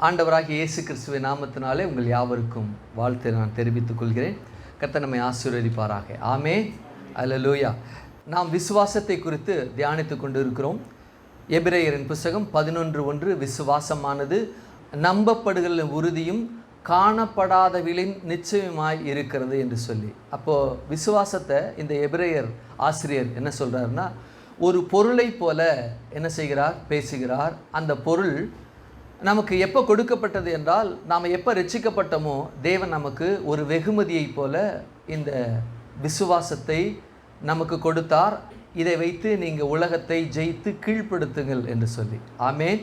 ஆண்டவராகிய இயேசு கிறிஸ்துவின் நாமத்தினாலே உங்கள் யாவருக்கும் வாழ்த்தை நான் தெரிவித்துக் கொள்கிறேன். கர்த்தர் நம்மை ஆசீர்வதிப்பாராக. ஆமென். அல்லேலூயா. நாம் விசுவாசத்தை குறித்து தியானித்து கொண்டு இருக்கிறோம். எபிரேயரின் புத்தகம் 11:1 விசுவாசமானது நம்பப்படுகிற உறுதியும் காணப்படாதவிலின் நிச்சயமாய் இருக்கிறது என்று சொல்லி, அப்போது விசுவாசத்தை இந்த எபிரேயர் ஆசிரியர் என்ன சொல்கிறாருன்னா, ஒரு பொருளை போல என்ன செய்கிறார், பேசுகிறார். அந்த பொருள் நமக்கு எப்போ கொடுக்கப்பட்டது என்றால், நாம் எப்போ ரட்சிக்கப்பட்டோமோ தேவன் நமக்கு ஒரு வெகுமதியை போல இந்த விசுவாசத்தை நமக்கு கொடுத்தார். இதை வைத்து நீங்கள் உலகத்தை ஜெயித்து கீழ்ப்படுத்துங்கள் என்று சொல்லி. ஆமென்.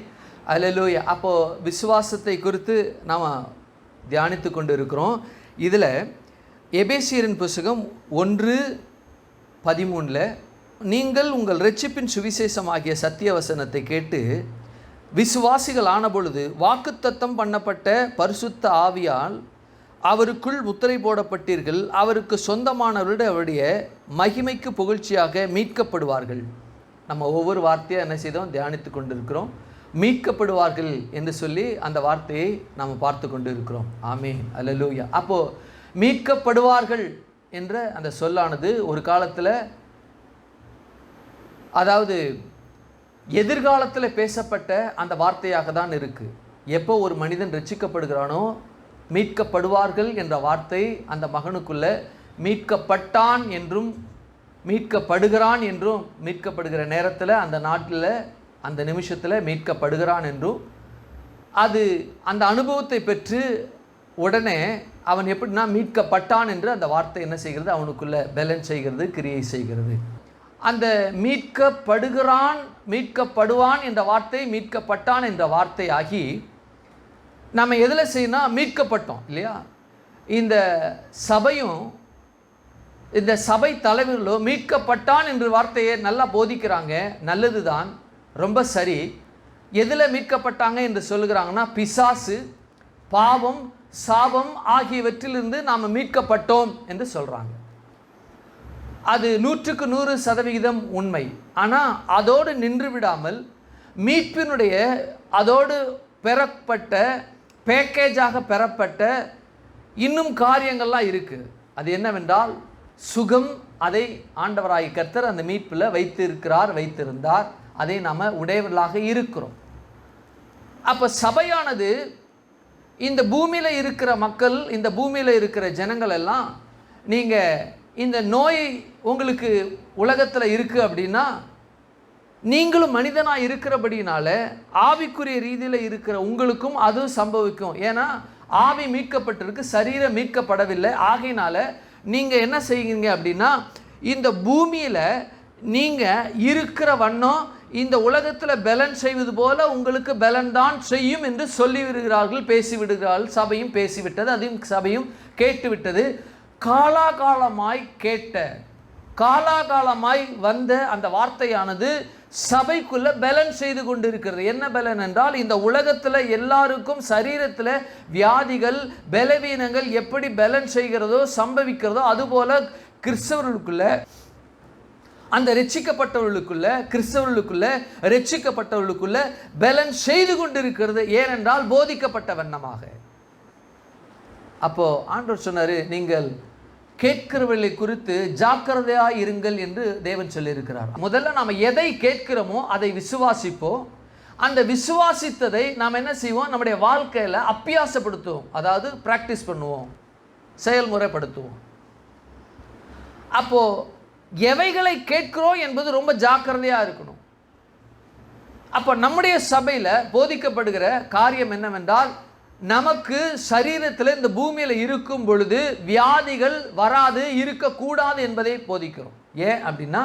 அல்லேலூயா. அப்போது விசுவாசத்தை குறித்து நாம் தியானித்து கொண்டு இருக்கிறோம். இதில் எபேசியரின் புத்தகம் 1:13 நீங்கள் உங்கள் இரட்சிப்பின் சுவிசேஷமாகிய சத்திய வசனத்தை கேட்டு விசுவாசிகள் ஆன பொழுது வாக்குத்தத்தம் பண்ணப்பட்ட பரிசுத்த ஆவியால் அவருக்குள் முத்திரை போடப்பட்டீர்கள். அவருக்கு சொந்தமானவருடைய மகிமைக்கு புகழ்ச்சியாக மீட்கப்படுவார்கள். நம்ம ஒவ்வொரு வார்த்தையாக என்ன செய்தோம், தியானித்து கொண்டிருக்கிறோம். மீட்கப்படுவார்கள் என்று சொல்லி அந்த வார்த்தையை நாம் பார்த்து கொண்டு இருக்கிறோம். ஆமென். அல்லேலூயா. அப்போது மீட்கப்படுவார்கள் என்ற அந்த சொல்லானது ஒரு காலத்தில், அதாவது எதிர்காலத்தில் பேசப்பட்ட அந்த வார்த்தையாக தான் இருக்குது. எப்போ ஒரு மனிதன் ரட்சிக்கப்படுகிறானோ, மீட்கப்படுவார்கள் என்ற வார்த்தை அந்த மகனுக்குள்ளே மீட்கப்பட்டான் என்றும் மீட்கப்படுகிறான் என்றும், மீட்கப்படுகிற நேரத்தில் அந்த நாட்டில் அந்த நிமிஷத்தில் மீட்கப்படுகிறான் என்றும், அது அந்த அனுபவத்தை பெற்று உடனே அவன் எப்படின்னா மீட்கப்பட்டான் என்று அந்த வார்த்தை என்ன செய்கிறது, அவனுக்குள்ளே பேலன்ஸ் செய்கிறது, கிரியை செய்கிறது. அந்த மீட்கப்படுகிறான், மீட்கப்படுவான் என்ற வார்த்தை மீட்கப்பட்டான் என்ற வார்த்தை ஆகி நம்ம எதில் செய்யணும், மீட்கப்பட்டோம் இல்லையா. இந்த சபையும் இந்த சபை தலைவர்களும் மீட்கப்பட்டான் என்ற வார்த்தையை நல்லா போதிக்கிறாங்க. நல்லது தான், ரொம்ப சரி. எதில் மீட்கப்பட்டாங்க என்று சொல்லுகிறாங்கன்னா, பிசாசு, பாவம், சாபம் ஆகியவற்றிலிருந்து நாம் மீட்கப்பட்டோம் என்று சொல்கிறாங்க. அது 100% உண்மை. ஆனால் அதோடு நின்று விடாமல் மீட்பினுடைய அதோடு பெறப்பட்ட பேக்கேஜாக பெறப்பட்ட இன்னும் காரியங்கள்லாம் இருக்குது. அது என்னவென்றால் சுகம். அதை ஆண்டவராகிய கர்த்தர் அந்த மீட்பில் வைத்திருந்தார். அதை நாம் உடையவர்களாக இருக்கிறோம். அப்போ சபையானது இந்த பூமியில் இருக்கிற மக்கள், இந்த பூமியில் இருக்கிற ஜனங்கள் எல்லாம், நீங்கள் இந்த நோய் உங்களுக்கு உலகத்தில் இருக்குது அப்படின்னா, நீங்களும் மனிதனாக இருக்கிறபடினால ஆவிக்குரிய ரீதியில் இருக்கிற உங்களுக்கும் அது சம்பவிக்கும். ஏன்னா ஆவி மீட்கப்பட்டிருக்கு, சரீரம் மீட்கப்படவில்லை. ஆகையினால நீங்கள் என்ன செய்வீங்க அப்படின்னா, இந்த பூமியில் நீங்கள் இருக்கிற வண்ணம் இந்த உலகத்தில் பலன் செய்வது போல உங்களுக்கு பலன் தான் செய்யும் என்று சொல்லிவிடுகிறார்கள், பேசிவிடுகிறார்கள். சபையும் பேசிவிட்டது, அதையும் சபையும் கேட்டுவிட்டது. காலாகாலமாய் கேட்ட, காலாகாலமாய் வந்த அந்த வார்த்தையானது சபைக்குள்ள பலன் செய்து கொண்டு இருக்கிறது. என்ன பலன் என்றால், இந்த உலகத்தில் எல்லாருக்கும் சரீரத்தில் வியாதிகள், பலவீனங்கள் எப்படி பலன் செய்கிறதோ சம்பவிக்கிறதோ, அதுபோல கிறிஸ்தவர்களுக்குள்ள, அந்த ரட்சிக்கப்பட்டவர்களுக்குள்ள, கிறிஸ்தவர்களுக்குள்ள ரட்சிக்கப்பட்டவர்களுக்குள்ள பலன் செய்து கொண்டிருக்கிறது. ஏனென்றால் போதிக்கப்பட்ட வண்ணமாக. அப்போ ஆண்டவர் சொன்னார், நீங்கள் கேட்கிறவர்களை குறித்து ஜாக்கிரதையாக இருங்கள் என்று தேவன் சொல்லியிருக்கிறார். முதல்ல நாம் எதை கேட்கிறோமோ அதை விசுவாசிப்போம். அந்த விசுவாசித்ததை நாம் என்ன செய்வோம், நம்முடைய வாழ்க்கையில் அபியாசப்படுத்துவோம், அதாவது ப்ராக்டிஸ் பண்ணுவோம், செயல்முறைப்படுத்துவோம். அப்போது எவைகளை கேட்கிறோம் என்பது ரொம்ப ஜாக்கிரதையாக இருக்கணும். அப்போ நம்முடைய சபையில் போதிக்கப்படுகிற காரியம் என்னவென்றால், நமக்கு சரீரத்தில் இந்த பூமியில் இருக்கும் பொழுது வியாதிகள் வராது, இருக்கக்கூடாது என்பதை போதிக்கிறோம். ஏன் அப்படின்னா,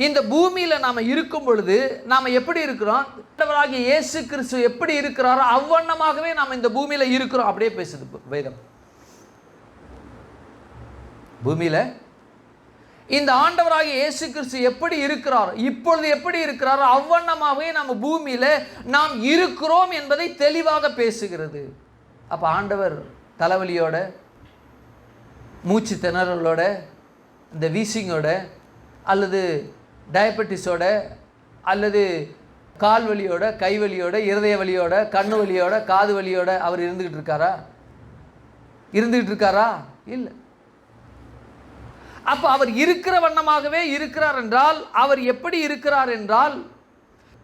இந்த பூமியில் நாம் இருக்கும் பொழுது நாம் எப்படி இருக்கிறோம், ஆண்டவராகிய இயேசு கிறிஸ்து எப்படி இருக்கிறாரோ அவ்வண்ணமாகவே நாம் இந்த பூமியில் இருக்கிறோம். அப்படியே பேசுது வேதம். பூமியில் இந்த ஆண்டவராகிய இயேசு கிறிஸ்து எப்படி இருக்கிறாரோ, இப்பொழுது எப்படி இருக்கிறாரோ அவ்வண்ணமாகவே நம்ம பூமியில் நாம் இருக்கிறோம் என்பதை தெளிவாக பேசுகிறது. அப்போ ஆண்டவர் தலைவலியோட, மூச்சு திணறலோட, இந்த வீசிங்கோட, அல்லது டயபெட்டிஸோட, அல்லது கால் வலியோட, கை வலியோட, இருதய வலியோட, கண்ணு வலியோட, காது வலியோட அவர் இருந்துகிட்டு இருக்காரா? இல்லை. அப்ப அவர் இருக்கிற வண்ணமாகவே இருக்கிறார் என்றால், அவர் எப்படி இருக்கிறார் என்றால்,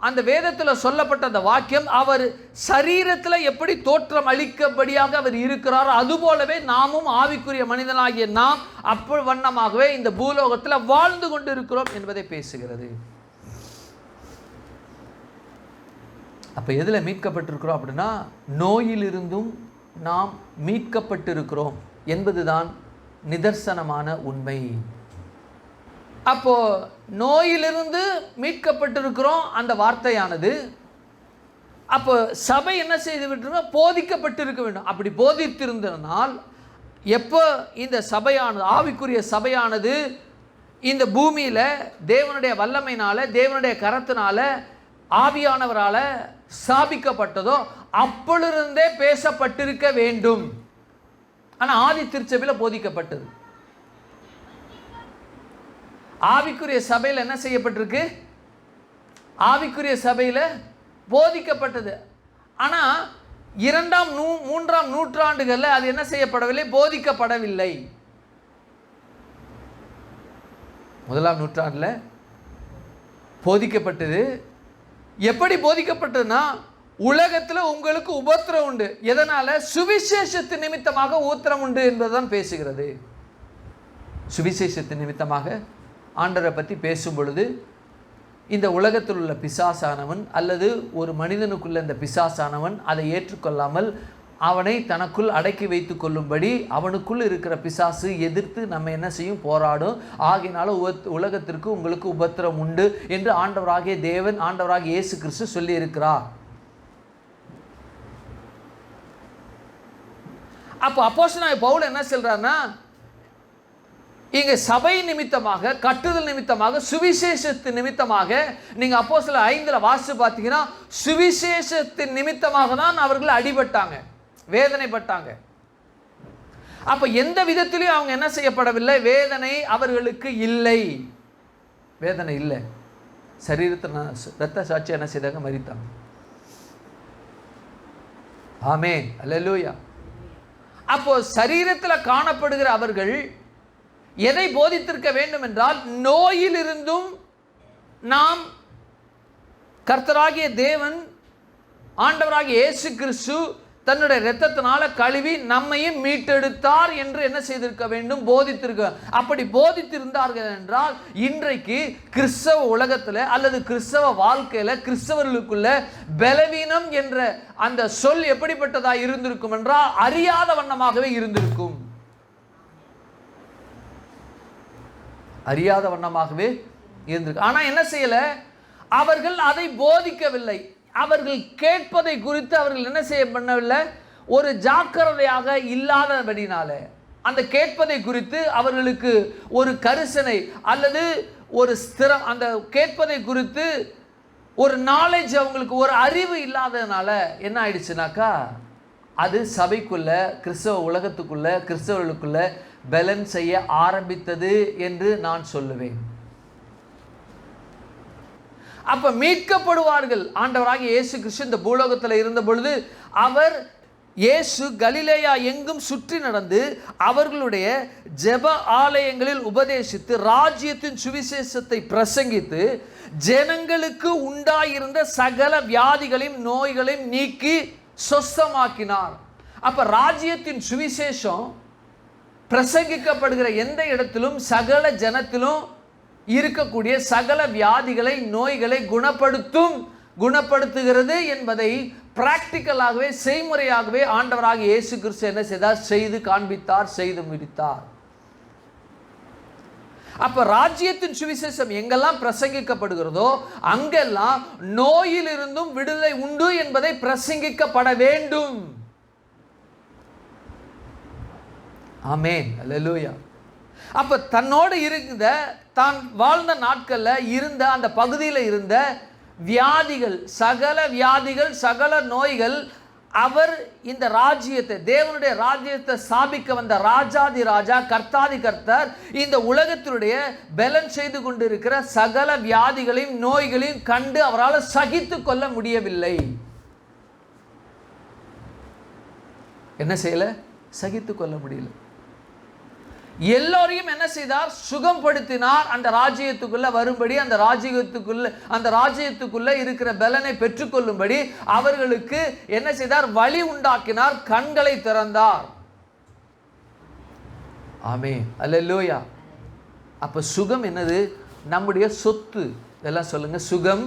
அந்த வேதத்தில் சொல்லப்பட்ட அந்த வாக்கியம், அவர் சரீரத்தில் எப்படி தோற்றம் அளிக்கபடியாக அவர் இருக்கிறார், அதுபோலவே நாமும் ஆவிக்குரிய மனிதனாகிய நாம் அப்போ வண்ணமாகவே இந்த பூலோகத்தில் வாழ்ந்து கொண்டு இருக்கிறோம் என்பதை பேசுகிறது. அப்போ எதில் மீட்கப்பட்டிருக்கிறோம் அப்படின்னா, நோயிலிருந்தும் நாம் மீட்கப்பட்டிருக்கிறோம் என்பதுதான் நிதர்சனமான உண்மை. அப்போ நோயிலிருந்து மீட்கப்பட்டிருக்கிறோம் அந்த வார்த்தையானது, அப்போ சபை என்ன செய்து விட்டு போதிக்கப்பட்டிருக்க வேண்டும். அப்படி போதித்திருந்தனால் எப்போ இந்த சபையானது, ஆவிக்குரிய சபையானது இந்த பூமியில் தேவனுடைய வல்லமையினால, தேவனுடைய கரத்தினால, ஆவியானவரால் ஸ்தாபிக்கப்பட்டதோ அப்பொழுதே பேசப்பட்டிருக்க வேண்டும். ஆனால் ஆதி திருச்சபையில் போதிக்கப்பட்டது. ஆவிக்குரிய சபையில் என்ன செய்யப்பட்டிருக்கு? ஆவிக்குரிய சபையில் போதிக்கப்பட்டது. ஆனால் 2ஆம் 3ஆம் நூற்றாண்டுகளில் அது என்ன செய்யப்படவில்லை? போதிக்கப்படவில்லை. 1ஆம் நூற்றாண்டில் போதிக்கப்பட்டது. எப்படி போதிக்கப்பட்டதுன்னா, உலகத்தில் உங்களுக்கு உபத்திரம் உண்டு, எதனால? சுவிசேஷத்தின் நிமித்தமாக உபத்திரம் உண்டு என்பதுதான் பேசுகிறது. சுவிசேஷத்தின் நிமித்தமாக ஆண்டவரை பற்றி பேசும் பொழுது, இந்த உலகத்தில் உள்ள பிசாசானவன் அல்லது ஒரு மனிதனுக்குள்ள இந்த பிசாசானவன் அதை ஏற்றுக்கொள்ளாமல் அவனை தனக்குள் அடக்கி வைத்து கொள்ளும்படி அவனுக்குள் இருக்கிற பிசாசு எதிர்த்து நம்ம என்ன செய்யும்? போராடும். ஆகினால உலகத்திற்கு உங்களுக்கு உபத்திரம் உண்டு என்று ஆண்டவராகிய தேவன், ஆண்டவராகிய இயேசு கிறிஸ்து சொல்லி இருக்கிறார். அப்போ அப்போஸ்தலனாகிய பவுல் என்ன சொல்றாருன்னா, இங்க சபை நிமித்தமாக, கட்டுதல் நிமித்தமாக, சுவிசேஷத்தின் நிமித்தமாக, நீங்க அப்போஸ்தலர் 5 வாசித்து பார்த்தீங்கன்னா, சுவிசேஷத்தின் நிமித்தமாக தான் அவர்கள் அடிபட்டாங்க, வேதனைப்பட்டாங்க. அப்ப எந்த விதத்திலும் அவங்க என்ன செய்யப்படவில்லை? வேதனை அவர்களுக்கு இல்லை. வேதனை இல்லை. சரீரத்தில் இரத்த சாட்சி என்ன செய்தாங்க? மரித்தாங்க. ஆமென், அல்லேலூயா. அப்போ சரீரத்தில் காணப்படுகிற அவர்கள் எதை போதித்திருக்க வேண்டும் என்றால், நோயிலிருந்தும் நாம் கர்த்தராகிய தேவன், ஆண்டவராகிய இயேசு கிறிஸ்து தன்னுடைய இரத்தத்தினால கழுவி நம்மையும் மீட்டெடுத்தார் என்று என்ன செய்திருக்க வேண்டும்? போதித்திருக்க. அப்படி போதித்திருந்தார்கள் என்றால், இன்றைக்கு கிறிஸ்தவ உலகத்தில் அல்லது கிறிஸ்தவ வாழ்க்கையில் கிறிஸ்தவர்களுக்குள்ள பலவீனம் என்ற அந்த சொல் எப்படிப்பட்டதாக இருந்திருக்கும் என்றால், அறியாத வண்ணமாகவே இருந்திருக்கும். அறியாத வண்ணமாகவே இருந்திருக்கு. ஆனால் என்ன செய்யலை? அவர்கள் அதை போதிக்கவில்லை. அவர்கள் கேட்பதை குறித்து அவர்கள் என்ன செய்ய பண்ணவில்லை? ஒரு ஜாக்கிரதையாக இல்லாதபடினால அந்த கேட்பதை குறித்து அவர்களுக்கு ஒரு கரிசனை அல்லது ஒரு ஸ்திரம், அந்த கேட்பதை குறித்து ஒரு நாலேஜ், அவங்களுக்கு ஒரு அறிவு இல்லாததுனால என்ன ஆயிடுச்சுனாக்கா, அது சபைக்குள்ள, கிறிஸ்தவ உலகத்துக்குள்ள, கிறிஸ்தவர்களுக்குள்ள பேலன்ஸ் செய்ய ஆரம்பித்தது என்று நான் சொல்லுவேன். அப்ப மீட்கப்படுவார்கள். ஆண்டவராகிய இயேசு கிறிஸ்து இந்த பூலோகத்தில் இருந்த பொழுது, அவர் இயேசு கலிலேயா எங்கும் சுற்றி நடந்து அவர்களுடைய ஜெப ஆலயங்களில் உபதேசித்து ராஜ்யத்தின் சுவிசேஷத்தை பிரசங்கித்து ஜனங்களுக்கு உண்டாயிருந்த சகல வியாதிகளையும் நோய்களையும் நீக்கி சொஸ்தமாக்கினார். அப்ப ராஜ்யத்தின் சுவிசேஷம் பிரசங்கிக்கப்படுகிற எந்த இடத்திலும் சகல ஜனத்திலும் இருக்கக்கூடிய சகல வியாதிகளை, நோய்களை குணப்படுத்துகிறது என்பதை பிராக்டிக்கலாகவே, செய்முறையாகவே ஆண்டவராகிய இயேசு கிறிஸ்து என்ன செய்தார்? செய்து காண்பித்தார், செய்து முடித்தார். அப்ப ராஜ்யத்தின் சுவிசேஷம் எங்கெல்லாம் பிரசங்கிக்கப்படுகிறதோ அங்கெல்லாம் நோயிலிருந்தும் விடுதலை உண்டு என்பதை பிரசங்கிக்கப்பட வேண்டும். ஆமென், அல்லேலூயா. அப்ப தன்னோடு இருந்த, தான் வாழ்ந்த நாட்களில் இருந்த அந்த பகுதியில் இருந்த வியாதிகள், சகல வியாதிகள், சகல நோய்கள் அவர் இந்த ராஜ்யத்தை, தேவனுடைய ராஜ்யத்தை ஸ்தாபிக்க வந்த ராஜாதி ராஜா, கர்த்தாதி கர்த்தர், இந்த உலகத்தினுடைய பலன் செய்து கொண்டிருக்கிற சகல வியாதிகளையும் நோய்களையும் கண்டு அவரால் சகித்து கொள்ள முடியவில்லை. என்ன செய்யல? சகித்து கொள்ள முடியல. எல்லோரையும் என்ன செய்தார்? சுகம்படுத்தினார். அந்த ராஜ்யத்துக்குள்ள வரும்படி, அந்த ராஜ்யத்துக்குள்ள இருக்கிற பலனை பெற்றுக்கொள்ளும்படி அவர்களுக்கு என்ன செய்தார்? வழி உண்டாக்கினார், கண்களை திறந்தார். ஆமென், அல்லேலூயா. அப்ப சுகம் என்னது? நம்முடைய சொத்து. இதெல்லாம் சொல்லுங்க. சுகம்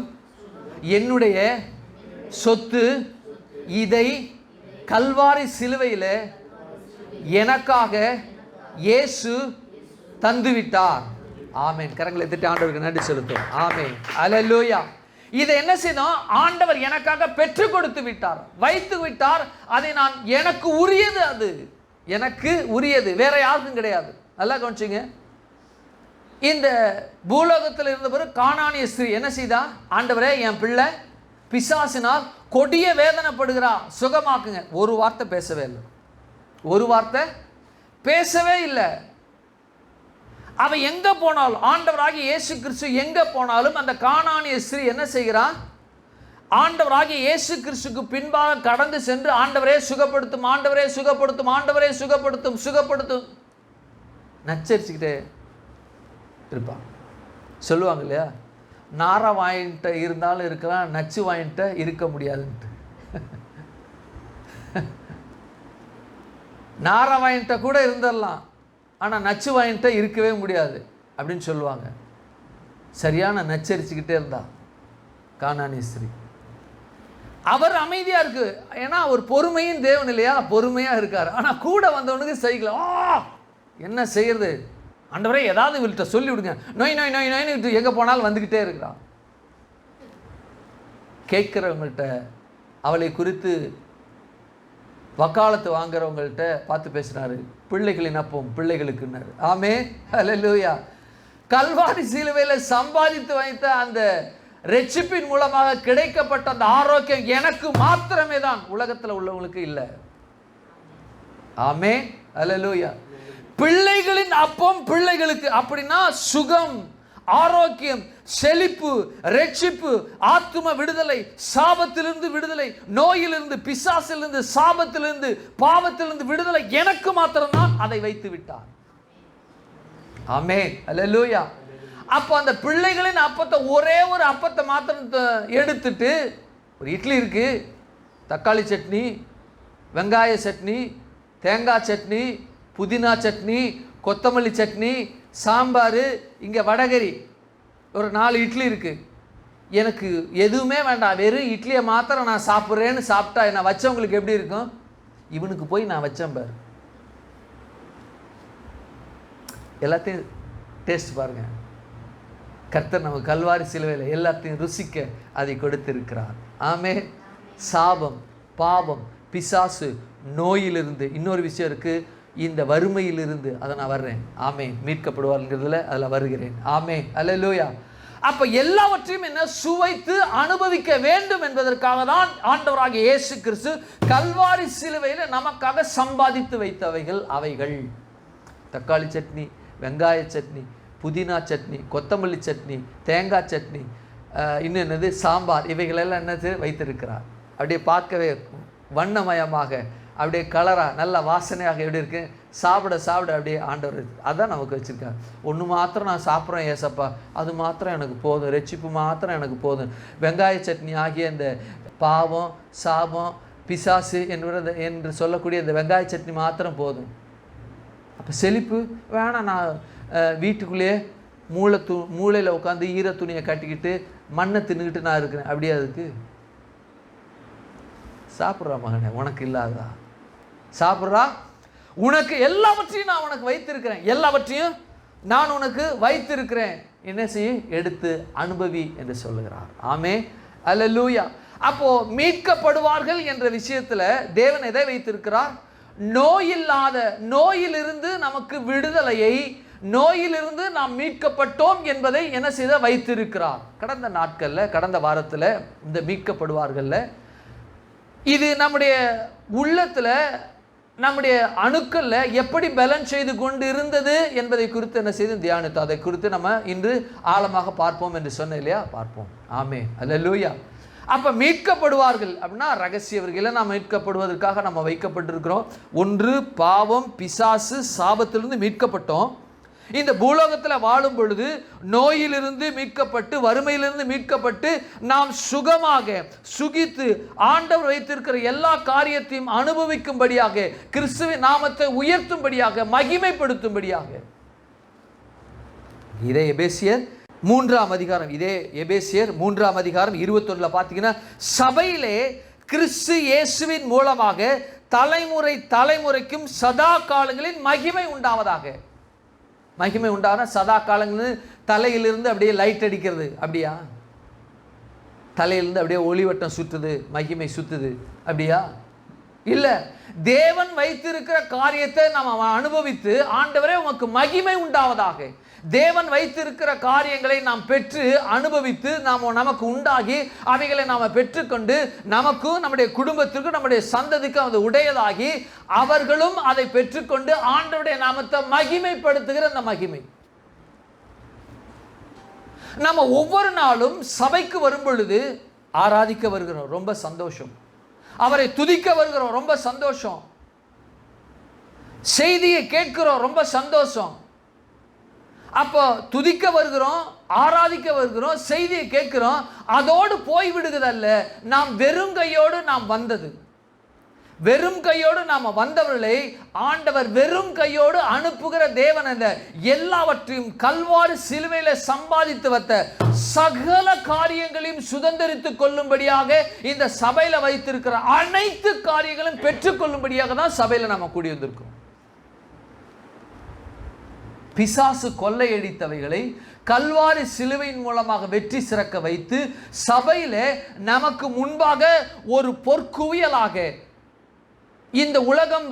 என்னுடைய சொத்து. இதை கல்வாரி சிலுவையில் எனக்காக இயேசு தந்துவிட்டார். ஆமென். கரங்களை தட்டி ஆண்டவருக்கு நன்றி செலுத்தும். ஆமென், அல்லேலூயா. இதை என்ன செய்தோம்? ஆண்டவர் எனக்காக பெற்று கொடுத்து விட்டார், வைத்து விட்டார். அதை நான், எனக்கு உரியது, அது எனக்கு உரியது, வேற யாருக்கும் கிடையாது. நல்லா கவனிச்சிங்க. இந்த பூலோகத்தில் இருந்தவர் கானானிய ஸ்திரீ என்ன செய்தா? ஆண்டவரே, என் பிள்ளை பிசாசினால் கொடிய வேதனைப்படுகிறா, சுகமாக்குங்க. ஒரு வார்த்தை பேசவே இல்லை. ஒரு வார்த்தை பேசவே இல்லை. அவ எங்க போனாலும், ஆண்டவராகிய இயேசு கிறிஸ்து எங்க போனாலும் அந்த கானானிய ஸ்திரீ என்ன செய்கிறான்? ஆண்டவராகிய இயேசு கிறிஸ்துக்கு பின்பாக கடந்து சென்று, ஆண்டவரே சுகப்படுத்தும், ஆண்டவரே சுகப்படுத்தும், ஆண்டவரே சுகப்படுத்தும், சுகப்படுத்தும் நச்சரிச்சுக்கிட்டே இருப்பான். சொல்லுவாங்க இல்லையா, நார வாயின்ட்ட இருந்தாலும் இருக்கலாம், நச்சு வாயின்ட்ட இருக்க முடியாதுன்ட்டு. நார வாயின்ட்ட கூட இருந்துடலாம், ஆனால் நச்சு வாயின்ட்ட இருக்கவே முடியாது அப்படின்னு சொல்லுவாங்க. சரியான நச்சரிச்சுக்கிட்டே இருந்தா கானானிய ஸ்திரீ. அவர் அமைதியாக இருக்கு, ஏன்னா ஒரு பொறுமையின் தேவன் இல்லையா, பொறுமையாக இருக்கார். ஆனால் கூட வந்தவனுக்கு சைக்கிள், என்ன செய்யறது? ஆண்டவரே ஏதாவது இவள்கிட்ட சொல்லி விடுங்க, நோய் நோய் நோய் நோய்னு எங்கே போனாலும் வந்துக்கிட்டே இருக்கிறான். கேட்குறவங்கள்ட்ட, அவளை குறித்து வக்காலத்து வாங்குறவங்கள்ட்ட பார்த்து பேசினாரு. பிள்ளைகளின் அப்பம் பிள்ளைகளுக்குன்னாரு. ஆமென், அல்லேலூயா. கல்வாரி சிலுவையில் சம்பாதித்து வைத்த அந்த ரட்சிப்பின் மூலமாக கிடைக்கப்பட்ட அந்த ஆரோக்கியம் எனக்கு மாத்திரமே தான், உலகத்தில் உள்ளவங்களுக்கு இல்லை. ஆமென், அல்லேலூயா. பிள்ளைகளின் அப்பம் பிள்ளைகளுக்கு. அப்படின்னா சுகம், ஆரோக்கியம், செழிப்பு, ரட்சிப்பு, ஆத்தும விடுதலை, சாபத்திலிருந்து விடுதலை, நோயிலிருந்து, பிசாசிலிருந்து, சாபத்திலிருந்து, பாவத்திலிருந்து விடுதலை எனக்கு மாத்திரம்தான். அதை வைத்து விட்டார். ஆமென், அல்லேலூயா. அப்போ அந்த பிள்ளைகளின் அப்பத்தை, ஒரே ஒரு அப்பத்தை மாத்திரம் எடுத்துட்டு, ஒரு இட்லி இருக்கு, தக்காளி சட்னி, வெங்காய சட்னி, தேங்காய் சட்னி, புதினா சட்னி, கொத்தமல்லி சட்னி, சாம்பார், இங்கே வடகரி, ஒரு 4 இட்லி இருக்குது. எனக்கு எதுவுமே வேண்டாம், வெறும் இட்லியை மாத்திரம் நான் சாப்பிட்றேன்னு சாப்பிட்டா என்ன வச்சவங்களுக்கு எப்படி இருக்கும்? இவனுக்கு போய் நான் வச்சேன் பாரு, எல்லாத்தையும் டேஸ்ட் பாருங்க. கர்த்தர் நம்ம கல்வாரி சிலுவையில் எல்லாத்தையும் ருசிக்க அதை கொடுத்திருக்கிறார். ஆமென். சாபம், பாவம், பிசாசு, நோயிலிருந்து, இன்னொரு விஷயம் இருக்குது, இந்த வறுமையிலிருந்து அதை நான் வர்றேன். ஆமென், மீட்கப்படுவார்ங்கிறதுல அதில் வருகிறேன். ஆமென், அல்லேலூயா. அப்போ எல்லாவற்றையும் என்ன சுவைத்து அனுபவிக்க வேண்டும் என்பதற்காக தான் ஆண்டவராகிய இயேசு கிறிஸ்து கல்வாரி சிலுவையில் நமக்காக சம்பாதித்து வைத்தவைகள் அவைகள். தக்காளி சட்னி, வெங்காய சட்னி, புதினா சட்னி, கொத்தமல்லி சட்னி, தேங்காய் சட்னி, இன்னும் என்னது சாம்பார், இவைகளெல்லாம் என்னது வைத்திருக்கிறார். அப்படியே பார்க்கவே வண்ணமயமாக, அப்படியே கலராக நல்ல வாசனையாக எப்படி இருக்கு, சாப்பிட சாப்பிட அப்படியே ஆண்டவர் அதான் நமக்கு வச்சுருக்காரு. ஒன்று மாத்திரம் நான் சாப்பிட்றேன் ஏசப்பா, அது மாத்திரம் எனக்கு போதும், ரட்சிப்பு மாத்திரம் எனக்கு போதும். வெங்காய சட்னி ஆகிய இந்த பாவம், சாபம், பிசாசு என்று சொல்லக்கூடிய இந்த வெங்காய சட்னி மாத்திரம் போதும். அப்போ செழிப்பு வேணாம், நான் வீட்டுக்குள்ளேயே மூளையில் உட்காந்து ஈர துணியை கட்டிக்கிட்டு மண்ணை தின்னுக்கிட்டு நான் இருக்கிறேன். அப்படியே அதுக்கு சாப்பிட்றா மகனே, உனக்கு இல்லாதா? சாப்பிட்றா, உனக்கு எல்லாவற்றையும் நான் உனக்கு வைத்திருக்கிறேன், எல்லாவற்றையும் நான் உனக்கு வைத்திருக்கிறேன், என்ன செய்ய, எடுத்து அனுபவி என்று சொல்லுகிறார். ஆமென், அல்லேலூயா. அப்போ மீட்கப்படுவார்கள் என்ற விஷயத்துல தேவன் எதை வைத்திருக்கிறார்? நோயில்லாத, நோயிலிருந்து நமக்கு விடுதலையை, நோயிலிருந்து நாம் மீட்கப்பட்டோம் என்பதை என்ன செய்த வைத்திருக்கிறார். கடந்த நாட்களில், கடந்த வாரத்தில் இந்த மீட்கப்படுவார்கள் இது நம்முடைய உள்ளத்தில், நம்முடைய அணுக்கல்ல எப்படி பேலன்ஸ் செய்து கொண்டு இருந்தது என்பதை குறித்து என்ன செய்து தியானித்தோம். அதை குறித்து நம்ம இன்று ஆழமாக பார்ப்போம் என்று சொன்ன இல்லையா? பார்ப்போம். ஆமே, அல்லேலூயா. அப்போ மீட்கப்படுவார்கள் அப்படின்னா ரகசியவர்களை நாம் மீட்கப்படுவதற்காக நம்ம வைக்கப்பட்டிருக்கிறோம். ஒன்று, பாவம், பிசாசு, சாபத்திலிருந்து மீட்கப்பட்டோம். இந்த பூலோகத்தில் வாழும் பொழுது நோயிலிருந்து மீட்கப்பட்டு, வறுமையிலிருந்து மீட்கப்பட்டு, நாம் சுகமாக சுகித்து ஆண்டவர் வைத்திருக்கிற எல்லா காரியத்தையும் அனுபவிக்கும்படியாக, கிறிஸ்துவின் நாமத்தை உயர்த்தும்படியாக, மகிமைப்படுத்தும்படியாக. இதே எபேசியர் 3ஆம் அதிகாரம், இதே எபேசியர் 3ஆம் அதிகாரம் 21 பார்த்தீங்கன்னா, சபையிலே கிறிஸ்து இயேசுவின் மூலமாக தலைமுறை தலைமுறைக்கும் சதா காலங்களின் மகிமை உண்டாவதாக. மகிமை உண்டான சதா காலங்கள் தலையிலிருந்து அப்படியே லைட் அடிக்கிறது, அப்படியா? தலையிலிருந்து அப்படியே ஒளிவட்டம் சுற்றுது, மகிமை சுத்துது, அப்படியா? இல்லை. தேவன் வைத்திருக்கிற காரியத்தை நாம் அனுபவித்து, ஆண்டவரே உமக்கு மகிமை உண்டாவதாக, தேவன் வைத்திருக்கிற காரியங்களை நாம் பெற்று அனுபவித்து நமக்கு உண்டாகி அவைகளை நாம் பெற்றுக்கொண்டு நமக்கும் நம்முடைய குடும்பத்திற்கும் நம்முடைய சந்ததிக்கும் அது உடையதாகி அவர்களும் அதை பெற்றுக்கொண்டு ஆண்டவருடைய நாமத்தை மகிமைப்படுத்துகிற அந்த மகிமை. நம்ம ஒவ்வொரு நாளும் சபைக்கு வரும் பொழுது ஆராதிக்க வருகிறோம், ரொம்ப சந்தோஷம். அவரை துதிக்க வருகிறோம், ரொம்ப சந்தோஷம். செய்தியை கேட்கிறோம், ரொம்ப சந்தோஷம். அப்போ துதிக்க வருகிறோம், ஆராதிக்க வருகிறோம், செய்தியை கேட்கிறோம், அதோடு போய்விடுகிறதல்ல. நாம் வெறும் கையோடு நாம் வந்தது, வெறும் கையோடு நாம் வந்தவர்களை ஆண்டவர் வெறும் கையோடு அனுப்புகிற தேவன் அல்ல. எல்லாவற்றையும் கல்வாரி சிலுவையில சம்பாதித்து வைத்த சகல காரியங்களையும் சுதந்திரித்துக் கொள்ளும்படியாக இந்த சபையில வைத்திருக்கிற அனைத்து காரியங்களும் பெற்றுக்கொள்ளும்படியாக தான் சபையில நாம கூடி வந்திருக்கோம். பிசாசு கொள்ளையடித்தவைகளை கல்வாரி சிலுவையின் மூலமாக வெற்றி சிறக்க வைத்து சபையில நமக்கு முன்பாக ஒரு பொற்குவியலாக, இந்த உலகம்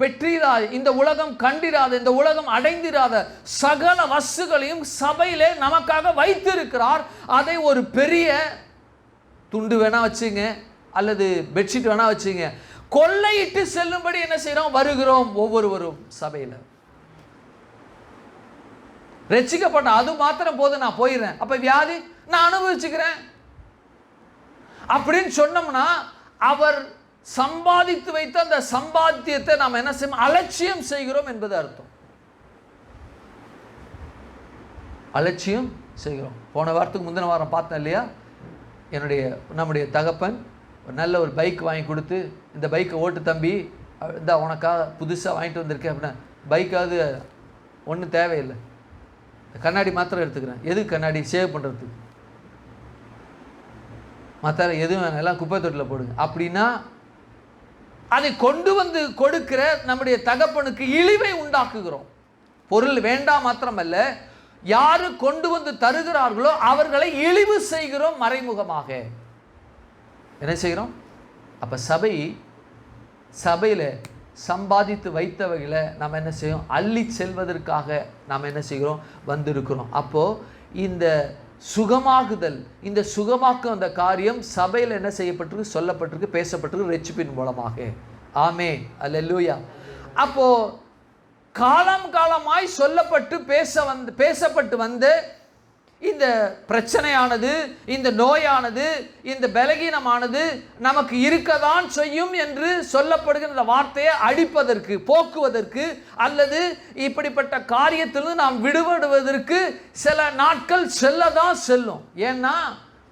பெற்றிராத, இந்த உலகம் கண்டிராத, இந்த உலகம் அடைந்திராத சகல வஸ்துகளையும் சபையிலே நமக்காக வைத்திருக்கிறார். அதை ஒரு பெரிய துண்டு வேணா வச்சுங்க, அல்லது பெட்ஷீட் வேணா வச்சுங்க, கொள்ளையிட்டு செல்லும்படி என்ன செய்யறோம்? வருகிறோம் ஒவ்வொருவரும் சபையில். ரட்சிக்கப்பட்ட அது மாத்திரம் போது நான் போயிடுறேன், அப்ப வியாதி நான் அனுபவிச்சுக்கிறேன் அப்படின்னு சொன்னோம்னா அவர் சம்பாதித்து வைத்த அந்த சம்பாத்தியத்தை நாம் என்ன செய்யும்? அலட்சியம் செய்கிறோம் என்பது அர்த்தம். அலட்சியம் செய்கிறோம். போன வாரத்துக்கு முந்தின வாரம் பார்த்தேன் இல்லையா? நம்முடைய தகப்பன் நல்ல ஒரு பைக் வாங்கி கொடுத்து, இந்த பைக்கை ஓட்டு தம்பி, இந்த உனக்காக புதுசாக வாங்கிட்டு வந்திருக்கேன் அப்படின்னா, பைக்காவது ஒன்றும் தேவையில்லை, கண்ணாடி மாத்திரம் எடுத்துக்கிறேன். எதுக்கு கண்ணாடி? சேவ் பண்ணுறதுக்கு. மற்ற எதுவும் எல்லாம் குப்பை தொட்டில் போடுங்க அப்படின்னா, அதை கொண்டு வந்து கொடுக்கிற நம்முடைய தகப்பனுக்கு இழிவை உண்டாக்குகிறோம். பொருள் வேண்டாம் மாத்திரமல்ல, யாரு கொண்டு வந்து தருகிறார்களோ அவர்களை இழிவு செய்கிறோம் மறைமுகமாக. என்ன செய்கிறோம்? அப்ப சபையில் சம்பாதித்து வைத்தவைகளை நாம் என்ன செய்யும்? அள்ளி செல்வதற்காக நாம் என்ன செய்கிறோம்? வந்திருக்கிறோம். அப்போது இந்த சுகமாகுதல், இந்த சுகமாக்கும் அந்த காரியம் சபையில் என்ன செய்யப்பட்டிருக்கு? சொல்லப்பட்டிருக்கு, பேசப்பட்டிருக்கு ரட்சிப்பின் மூலமாக. ஆமே, அல்லேலூயா. அப்போது காலம் காலமாய் சொல்லப்பட்டு பேசப்பட்டு வந்த இந்த பிரச்சனையானது, இந்த நோயானது, இந்த பலகீனமானது நமக்கு இருக்கதான் செய்யும் என்று சொல்லப்படுகிற இந்த வார்த்தையை அடிப்பதற்கு, போக்குவதற்கு, அல்லது இப்படிப்பட்ட காரியத்திலிருந்து நாம் விடுபடுவதற்கு சில நாட்கள் செல்லதான் செல்லும். ஏன்னா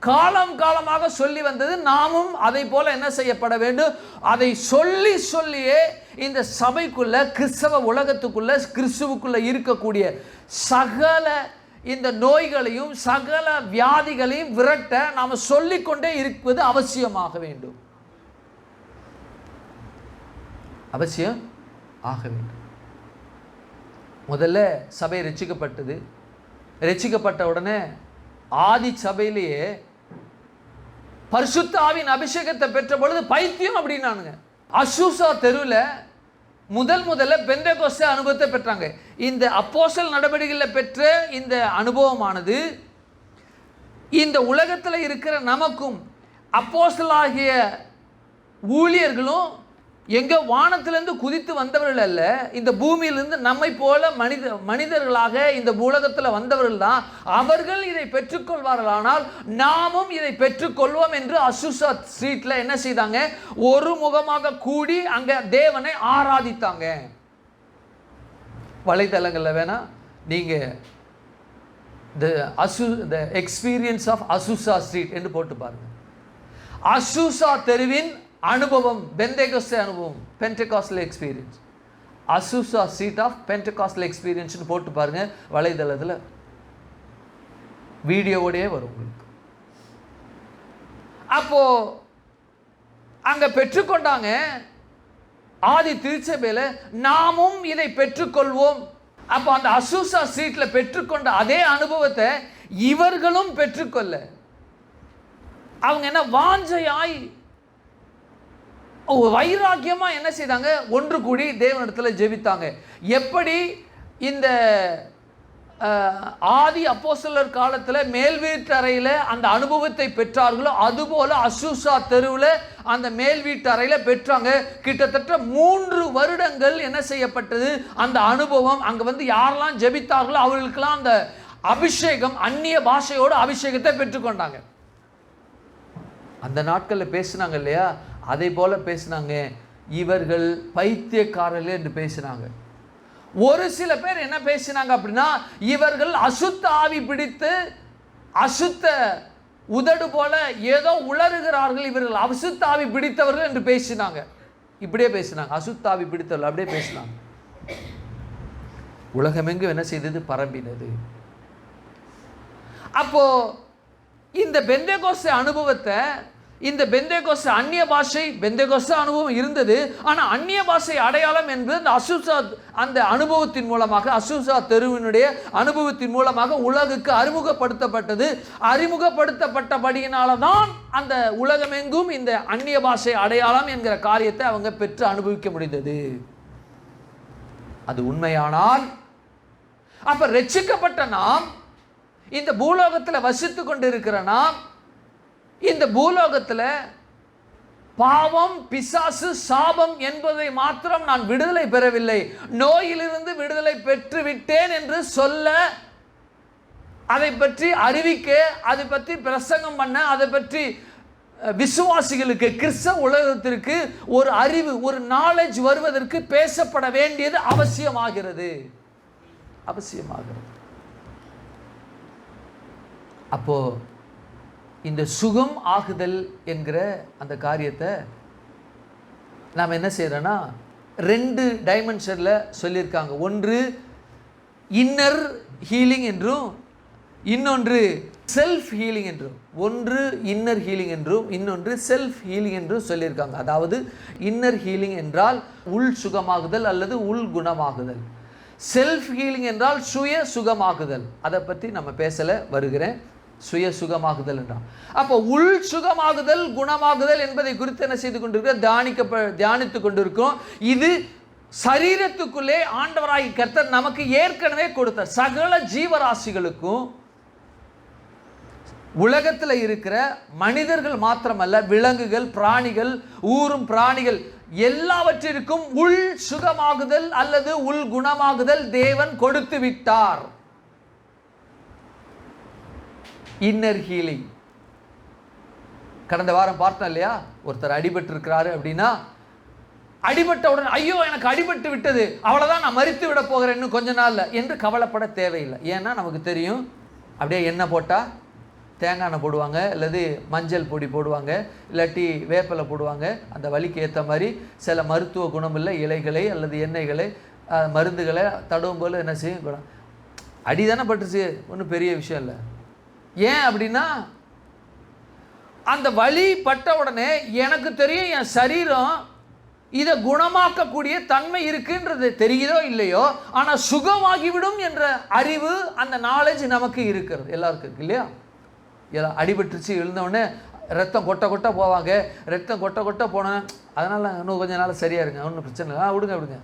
காலம் காலமாக சொல்லி வந்தது, நாமும் அதை போல என்ன செய்யப்பட வேண்டும்? அதை சொல்லி சொல்லியே இந்த சபைக்குள்ள, கிறிஸ்தவ உலகத்துக்குள்ள, கிறிஸ்துவுக்குள்ள இருக்கக்கூடிய சகல இந்த நோய்களையும் சகல வியாதிகளையும் விரட்ட நாம் சொல்லிக்கொண்டே இருப்பது அவசியமாக வேண்டும். அவசியம் ஆக வேண்டும். முதல்ல சபை ரட்சிக்கப்பட்டது. ரட்சிக்கப்பட்ட உடனே ஆதி சபையிலேயே பரிசுத்த ஆவியின் அபிஷேகத்தை பெற்ற பொழுது பைத்தியம் அப்படின்னானுங்க. அசூசா தெருவில் முதல்ல பெந்தெகோஸ்தே அனுபவத்தை பெற்றாங்க. இந்த அப்போஸ்தலர் நடவடிக்கைகளில் பெற்ற இந்த அனுபவமானது இந்த உலகத்தில் இருக்கிற நமக்கும் அப்போஸ்தலராகிய ஊழியர்களும் எங்கே வானத்திலிருந்து குதித்து வந்தவர்கள் அல்ல, இந்த பூமியிலிருந்து நம்மை போல மனிதர்களாக இந்த உலகத்தில் வந்தவர்கள் தான். அவர்கள் இதை பெற்றுக்கொள்வார்கள், ஆனால் நாமும் இதை பெற்றுக்கொள்வோம் என்று அசுசா ஸ்ட்ரீட்டில் என்ன செய்தாங்க? ஒரு முகமாக கூடி அங்கே தேவனை ஆராதித்தாங்க. வலைத்தளங்களில் வேணா நீங்கள் the experience of Azusa street என்று போட்டு பாருங்க. அசுசா தெருவின் அனுபவம், பெந்தேகோஸ்தே அனுபவம், pentecostal experience, Azusa street of pentecostal எக்ஸ்பீரியன்ஸ்னு போட்டு பாருங்க. வலைதளத்தில் வீடியோவோடையே வரும் உங்களுக்கு. அப்போ அங்க பெற்றுக்கொண்டாங்க. ஆதி திருச்சபையில் நாமும் இதை பெற்றுக்கொள்வோம். அப்போ அந்த அசுசா ஸ்ட்ரீட்ல பெற்றுக்கொண்ட அதே அனுபவத்தை இவர்களும் பெற்றுக்கொள்ள அவங்க என்ன வாஞ்சையாய் வைராக்கியமா என்ன செய்தாங்க? ஒன்று கூடி தேவனிடத்தில் ஜெபித்தாங்க. எப்படி இந்த ஆதி அப்போஸ்தலர் காலத்தில் மேல் வீட்டறையில் அந்த அனுபவத்தை பெற்றார்களோ அதுபோல அசுசா தெருவில் அந்த மேல் வீட்டறையில் பெற்றாங்க. கிட்டத்தட்ட 3 வருடங்கள் என்ன செய்யப்பட்டது? அந்த அனுபவம் அங்கே வந்து யாரெல்லாம் ஜெபித்தார்களோ அவர்களுக்கெல்லாம் அந்த அபிஷேகம், அந்நிய பாஷையோடு அபிஷேகத்தை பெற்றுக்கொண்டாங்க. அந்த நாட்களில் பேசினாங்க இல்லையா, அதை போல பேசினாங்க. இவர்கள் பைத்தியக்காரர்கள் என்று பேசினாங்க. ஒரு சில பேர் என்ன பேசினாங்க அப்படின்னா, இவர்கள் அசுத்த ஆவி பிடித்து அசுத்த உதடு போல ஏதோ உளறுகிறார்கள், இவர்கள் அசுத்த ஆவி பிடித்தவர்கள் என்று பேசினாங்க. இப்படியே பேசினாங்க, அசுத்த ஆவி பிடித்தவர்கள் அப்படியே பேசினாங்க. உலகமெங்கும் என்ன செய்தது? பரம்பினது. அப்போ இந்த பெந்தேகோஸ்தே அனுபவத்தை, இந்த பெந்தேகோஸ்தே அந்நிய பாஷை, பெந்தேகோஸ்தே அனுபவம் இருந்தது. ஆனால் அந்நிய பாஷை அடையாளம் என்பது அந்த அசுசா அந்த அனுபவத்தின் மூலமாக, அசுசா தெருவினுடைய அனுபவத்தின் மூலமாக உலகுக்கு அறிமுகப்படுத்தப்பட்டது. அறிமுகப்படுத்தப்பட்டபடியினால தான் அந்த உலகமெங்கும் இந்த அந்நிய பாஷை அடையாளம் என்கிற காரியத்தை அவங்க பெற்று அனுபவிக்க முடிந்தது. அது உண்மையானால் அப்ப ரட்சிக்கப்பட்ட நாம், இந்த பூலோகத்தில் வசித்து கொண்டிருக்கிற நாம், இந்த பூலோகத்தில் பாவம், பிசாசு, சாபம் என்பதை மாத்திரம் நான் விடுதலை பெறவில்லை, நோயிலிருந்து விடுதலை பெற்று விட்டேன் என்று சொல்ல, அதை பற்றி அறிவிக்க, அதை பற்றி பிரசங்கம் பண்ண, அதை பற்றி விசுவாசிகளுக்கு, கிறிஸ்தவ உலகத்திற்கு ஒரு அறிவு, ஒரு நாலேஜ் வருவதற்கு பேசப்பட வேண்டியது அவசியமாகிறது. அப்போ இந்த சுகம் ஆகுதல் என்கிற அந்த காரியத்தை நாம் என்ன செய்யறோம்னா 2 டைமென்ஷனில் சொல்லியிருக்காங்க. ஒன்று இன்னர் ஹீலிங் என்றும், இன்னொன்று செல்ஃப் ஹீலிங் என்றும். ஒன்று இன்னர் ஹீலிங் என்றும், இன்னொன்று செல்ஃப் ஹீலிங் என்றும் சொல்லியிருக்காங்க. அதாவது இன்னர் ஹீலிங் என்றால் உள் சுகமாகுதல் அல்லது உள் குணமாகுதல். செல்ஃப் ஹீலிங் என்றால் சுய சுகமாகுதல். அதை பற்றி நம்ம பேசல வருகிறேன். சுய சுகமாகுதல் என்றால் அப்போ உள் சுகமாகுதல், குணமாகுதல் என்பதை குறித்து என்ன செய்து கொண்டிருக்கிறோம்? தியானித்துக் கொண்டிருக்கிறோம். இது சரீரத்துக்குள்ளே ஆண்டவராகி கர்த்தர் நமக்கு ஏற்கனவே கொடுத்த சகல ஜீவராசிகளுக்கும், உலகத்தில் இருக்கிற மனிதர்கள் மாத்திரமல்ல, விலங்குகள், பிராணிகள், ஊரும் பிராணிகள் எல்லாவற்றிற்கும் உள் சுகமாகுதல் அல்லது உள் குணமாகுதல் தேவன் கொடுத்து விட்டார். Inner healing. கடந்த வாரம் பார்த்தோம் இல்லையா, ஒருத்தர் அடிபட்டு இருக்கிறாரு அப்படின்னா, அடிபட்டவுடன் ஐயோ எனக்கு அடிபட்டு விட்டது, அவ்வளோதான், நான் மரித்து விட போகிறேன் இன்னும் கொஞ்ச நாள்ல என்று கவலைப்பட தேவையில்லை. ஏன்னா நமக்கு தெரியும், அப்படியே எண்ணெய் போட்டால் தேங்காய் எண்ணெய் போடுவாங்க, அல்லது மஞ்சள் பொடி போடுவாங்க, இல்லாட்டி வேப்பிலை போடுவாங்க. அந்த வலிக்கு ஏற்ற மாதிரி சில மருத்துவ குணமுள்ள இலைகளை அல்லது எண்ணெய்களை, மருந்துகளை தடவும் போல என்ன செய்யும்? அடி தானே பட்டுச்சு, ஒன்றும் பெரிய விஷயம் இல்லை. ஏன் அப்படின்னா, அந்த வலி பட்ட உடனே எனக்கு தெரியும் என் சரீரம் இதை குணமாக்கக்கூடிய தன்மை இருக்குன்றது தெரியுதோ இல்லையோ, ஆனால் சுகமாகிவிடும் என்ற அறிவு, அந்த நாலேஜ் நமக்கு இருக்கிறது, எல்லாருக்கும் இருக்கு இல்லையா? எல்லாம் அடிபட்டுருச்சு, எழுந்தவுடனே ரத்தம் கொட்ட கொட்ட போவாங்க. ரத்தம் கொட்ட கொட்ட போனேன், அதனால் இன்னும் கொஞ்ச நாள் சரியாக இருங்க, ஒன்றும் பிரச்சனை இல்லை, விடுங்க,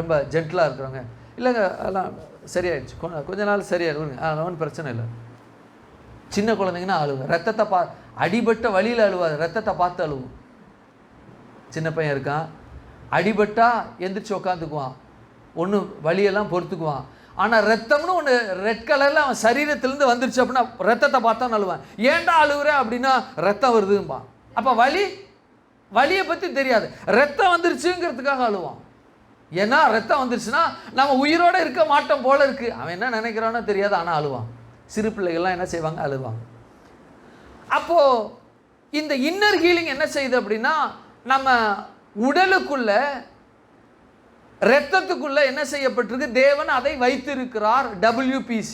ரொம்ப ஜென்டிலாக இருக்கிறவங்க, இல்லைங்க அதெல்லாம் சரியாயிடுச்சு, கொஞ்ச நாள் சரியாக விடுங்க, அதெல்லாம் ஒன்றும் பிரச்சனை இல்லை. சின்ன குழந்தைங்கன்னா அழுவும், ரத்தத்தை அடிபட்ட வழியில் அழுவாது, ரத்தத்தை பார்த்து அழுவும். சின்ன பையன் இருக்கான், அடிபட்டா எந்திரிச்சு உட்காந்துக்குவான், ஒன்று வலியெல்லாம் பொறுத்துக்குவான். ஆனால் ரத்தம்னு ஒன்று ரெட் கலரில் அவன் சரீரத்திலேருந்து வந்துருச்சு அப்படின்னா ரத்தத்தை பார்த்தா அழுவான். ஏன்டா அழுகுற அப்படின்னா ரத்தம் வருதும்பான். அப்போ வலியை பற்றி தெரியாது, ரத்தம் வந்துருச்சுங்கிறதுக்காக அழுவான். ஏன்னா ரத்தம் வந்துருச்சுன்னா நம்ம உயிரோடு இருக்க மாட்டோம் போல இருக்குது. அவன் என்ன நினைக்கிறானோ தெரியாது, ஆனால் அழுவான். சிறு பிள்ளைகள்லாம் என்ன செய்வாங்க, அழுவாங்க. அப்போது இந்த இன்னர் ஹீலிங் என்ன செய்யுது அப்படின்னா, நம்ம உடலுக்குள்ள இரத்தத்துக்குள்ள என்ன செய்யப்பட்டிருக்கு, தேவன் அதை வைத்திருக்கிறார். WPC,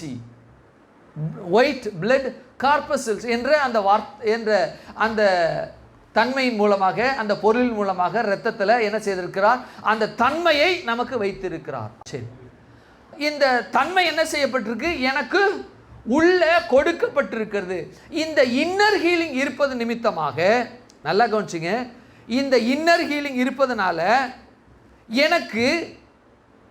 ஒயிட் பிளட் கார்பசல்ஸ் என்ற அந்த தன்மையின் மூலமாக, அந்த பொருள் மூலமாக இரத்தத்தில் என்ன செய்திருக்கிறார், அந்த தன்மையை நமக்கு வைத்திருக்கிறார். சரி, இந்த தன்மை என்ன செய்யப்பட்டிருக்கு, எனக்கு உள்ள கொடுக்கப்பட்டிருக்கிறது. இந்த இன்னர் ஹீலிங் இருப்பது நிமித்தமாக, நல்லா கவனிச்சிங்க, இந்த இன்னர் ஹீலிங் இருப்பதனால எனக்கு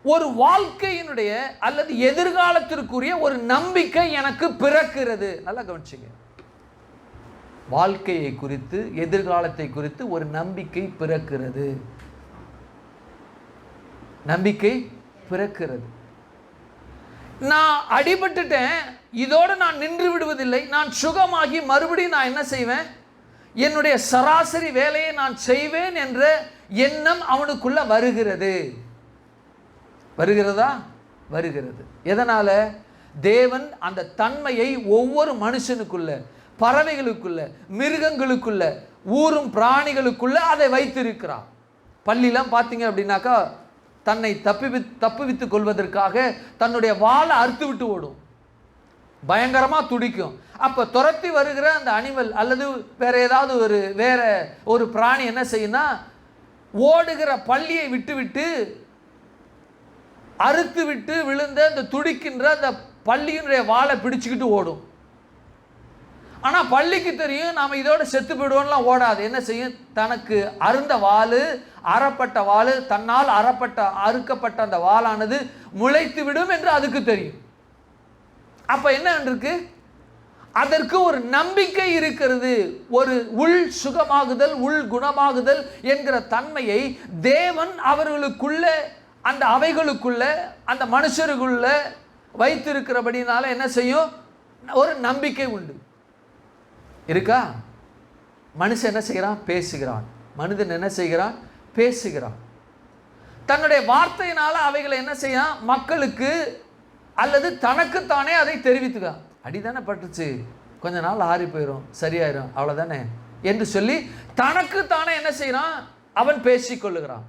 ஒரு வாழ்க்கையினுடைய அல்லது எதிர்காலத்திற்குரிய ஒரு நம்பிக்கை எனக்கு பிறக்கிறது. நல்லா கவனிச்சிங்க, வாழ்க்கையை குறித்து, எதிர்காலத்தை குறித்து ஒரு நம்பிக்கை பிறக்கிறது. நம்பிக்கை பிறக்கிறது. நான் அடிபட்டுட்டேன், இதோடு நான் நின்று விடுவதில்லை, நான் சுகமாகி மறுபடியும் நான் என்ன செய்வேன், என்னுடைய சராசரி வேலையை நான் செய்வேன் என்ற எண்ணம் அவனுக்குள்ள வருகிறது. வருகிறதா? வருகிறது. எதனால? தேவன் அந்த தன்மையை ஒவ்வொரு மனுஷனுக்குள்ள, பறவைகளுக்குள்ள, மிருகங்களுக்குள்ள, ஊரும் பிராணிகளுக்குள்ள அதை வைத்திருக்கிறார். பள்ளிலாம் பார்த்தீங்க அப்படின்னாக்கா தன்னை தப்புவித்துக் கொள்வதற்காக தன்னுடைய வாளை அறுத்து விட்டு ஓடும், பயங்கரமாக துடிக்கும். அப்போ துரத்தி வருகிற அந்த அனிமல் அல்லது வேற ஒரு பிராணி என்ன செய்யும்னா, ஓடுகிற பள்ளியை விட்டுவிட்டு அறுத்து விட்டு விழுந்த அந்த துடிக்கின்ற அந்த பள்ளியினுடைய வாளை பிடிச்சுக்கிட்டு ஓடும். ஆனால் பள்ளிக்கு தெரியும் நாம் இதோட செத்து போயிடுவோம்லாம் ஓடாது. என்ன செய்யும், தனக்கு அருந்த வாள், அறப்பட்ட வாள், தன்னால் அறுக்கப்பட்ட அந்த வாளானது முளைத்து விடும் என்று அதுக்கு தெரியும். அப்போ என்ன இருக்கு, அதற்கு ஒரு நம்பிக்கை இருக்கிறது. ஒரு உள் சுகமாகுதல், உள் குணமாகுதல் என்கிற தன்மையை தேவன் அவர்களுக்குள்ள, அந்த அவைகளுக்குள்ள, அந்த மனுஷருக்குள்ள வைத்திருக்கிறபடினால என்ன செய்யும், ஒரு நம்பிக்கை உண்டு. இருக்கா? மனுஷன் என்ன செய்கிறான், பேசுகிறான். மனிதன் என்ன செய்கிறான், பேசுகிறான். தன்னுடைய வார்த்தையினால அவைகளை என்ன செய்யலாம், மக்களுக்கு அல்லது தனக்குத்தானே அதை தெரிவித்துக்கான். அடிதானே பட்டுச்சு, கொஞ்ச நாள் ஆறி போயிடும், சரியாயிரும், அவ்வளோதானே என்று சொல்லி தனக்குத்தானே என்ன செய்யறான், அவன் பேசிக்கொள்ளுகிறான்.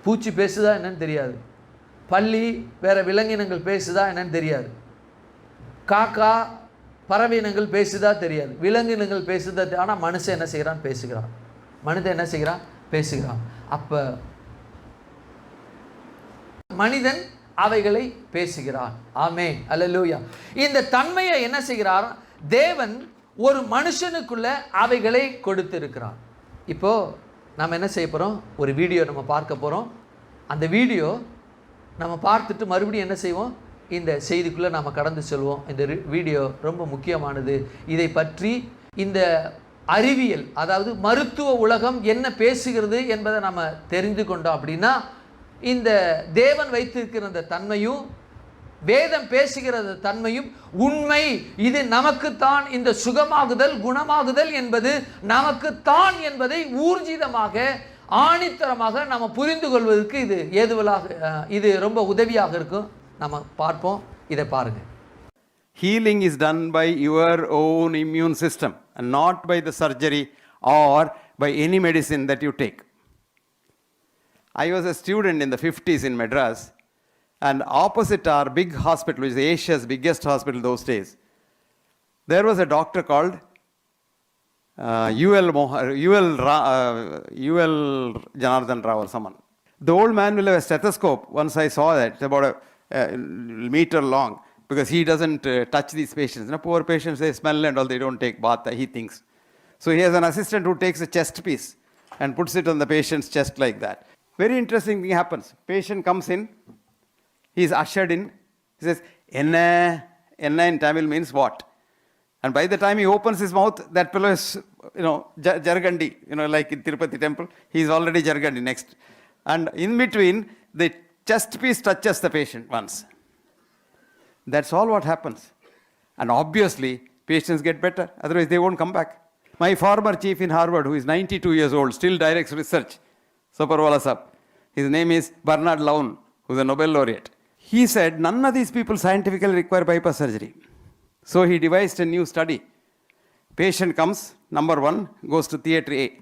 பூச்சி பேசுதா என்னன்னு தெரியாது, பள்ளி வேற விலங்கினங்கள் பேசுதா என்னன்னு தெரியாது, காக்கா பறவையினங்கள் பேசுதா தெரியாது, விலங்கினங்கள் பேசுதா, ஆனால் மனுஷன் என்ன செய்கிறான், பேசுகிறான். மனிதன் என்ன செய்கிறான், பேசுகிறான். அப்போ மனிதன் அவைகளை பேசுகிறான். ஆமென், அல்லேலூயா. இந்த தன்மையை என்ன செய்கிறார், தேவன் ஒரு மனுஷனுக்குள்ள அவைகளை கொடுத்திருக்கிறார். இப்போ நம்ம என்ன செய்ய போகிறோம், ஒரு வீடியோ நம்ம பார்க்க போகிறோம். அந்த வீடியோ நம்ம பார்த்துட்டு மறுபடியும் என்ன செய்வோம், இந்த செய்திக்குள்ளே நாம் கடந்து செல்வோம். இந்த வீடியோ ரொம்ப முக்கியமானது. இதை பற்றி இந்த அறிவியல், அதாவது மருத்துவ உலகம் என்ன பேசுகிறது என்பதை நம்ம தெரிந்து கொண்டோம் அப்படின்னா, இந்த தேவன் வைத்திருக்கிற அந்த தன்மையும் வேதம் பேசுகிற தன்மையும் உண்மை, இது நமக்குத்தான், இந்த சுகமாகுதல் குணமாகுதல் என்பது நமக்குத்தான் என்பதை ஊர்ஜிதமாக ஆணித்தரமாக நம்ம புரிந்து கொள்வதற்கு இது ஏதுவலாக, இது ரொம்ப உதவியாக இருக்கும். நம்ம பார்ப்போம், இதை பாருங்க. Healing is done by your own immune system and not by the surgery or by any medicine that you take. I was a student in the 50s in Madras, and opposite our big hospital, which is Asia's biggest hospital those days, there was a doctor called UL Janardhan Rao or someone. The old man will have a stethoscope. Once I saw that, it's about a meter long, because he doesn't touch these patients. You know, poor patients, they smell and all, they don't take bath, he thinks. So he has an assistant who takes a chest piece and puts it on the patient's chest like that. Very interesting thing happens. Patient comes in, he is ushered in, he says, Enna in Tamil means what? And by the time he opens his mouth, that fellow is, Jargandi, like in Tirupati temple, he is already Jargandi next. And in between, the chest piece touches the patient once. That's all what happens. And obviously, patients get better, otherwise they won't come back. My former chief in Harvard, who is 92 years old, still directs research, Saparwala Sahab. His name is Bernard Lown, who is a Nobel laureate. He said none of these people scientifically require bypass surgery. So he devised a new study. Patient comes, number 1, goes to theatre A.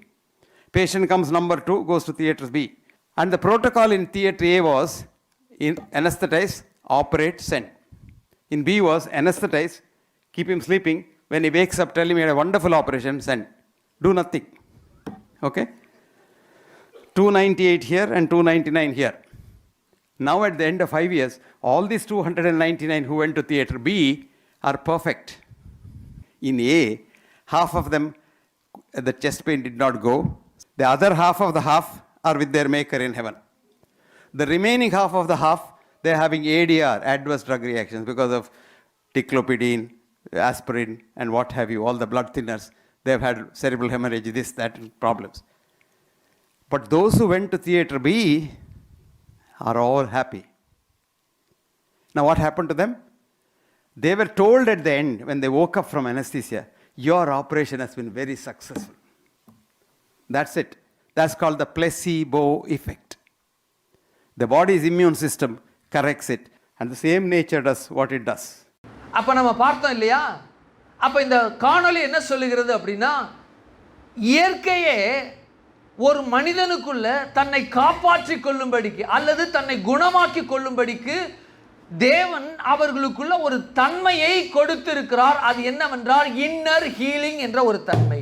Patient comes, number 2, goes to theatre B. And the protocol in theatre A was anesthetize, operate, send. In B was anesthetize, keep him sleeping. When he wakes up, tell him he had a wonderful operation, send. Do nothing. Okay? 298 here and 299 here. Now at the end of 5 years, all these 299 who went to theatre B are perfect. In A, half of them, the chest pain did not go. The other half of the half are with their maker in heaven. The remaining half of the half, they are having ADR, adverse drug reactions, because of ticlopidine, aspirin, and what have you, all the blood thinners. They have had cerebral hemorrhage, this, that, problems. But those who went to theatre B are all happy. Now what happened to them? They were told at the end, when they woke up from anesthesia, your operation has been very successful. That's it. That's called the placebo effect. The body's immune system corrects it, and the same nature does what it does. அப்போ நம்ம பார்த்தோம் இல்லையா? அப்போ இந்த காணொளி என்ன சொல்லுகிறது அப்படின்னா, இயற்கையே ஒரு மனிதனுக்குள்ள தன்னை காப்பாற்றி கொள்ளும்படிக்கு அல்லது தன்னை குணமாக்கி கொள்ளும்படிக்கு தேவன் அவர்களுக்குள்ள ஒரு தன்மையை கொடுத்திருக்கிறார். அது என்னவென்றால் இன்னர் ஹீலிங் என்ற ஒரு தன்மை.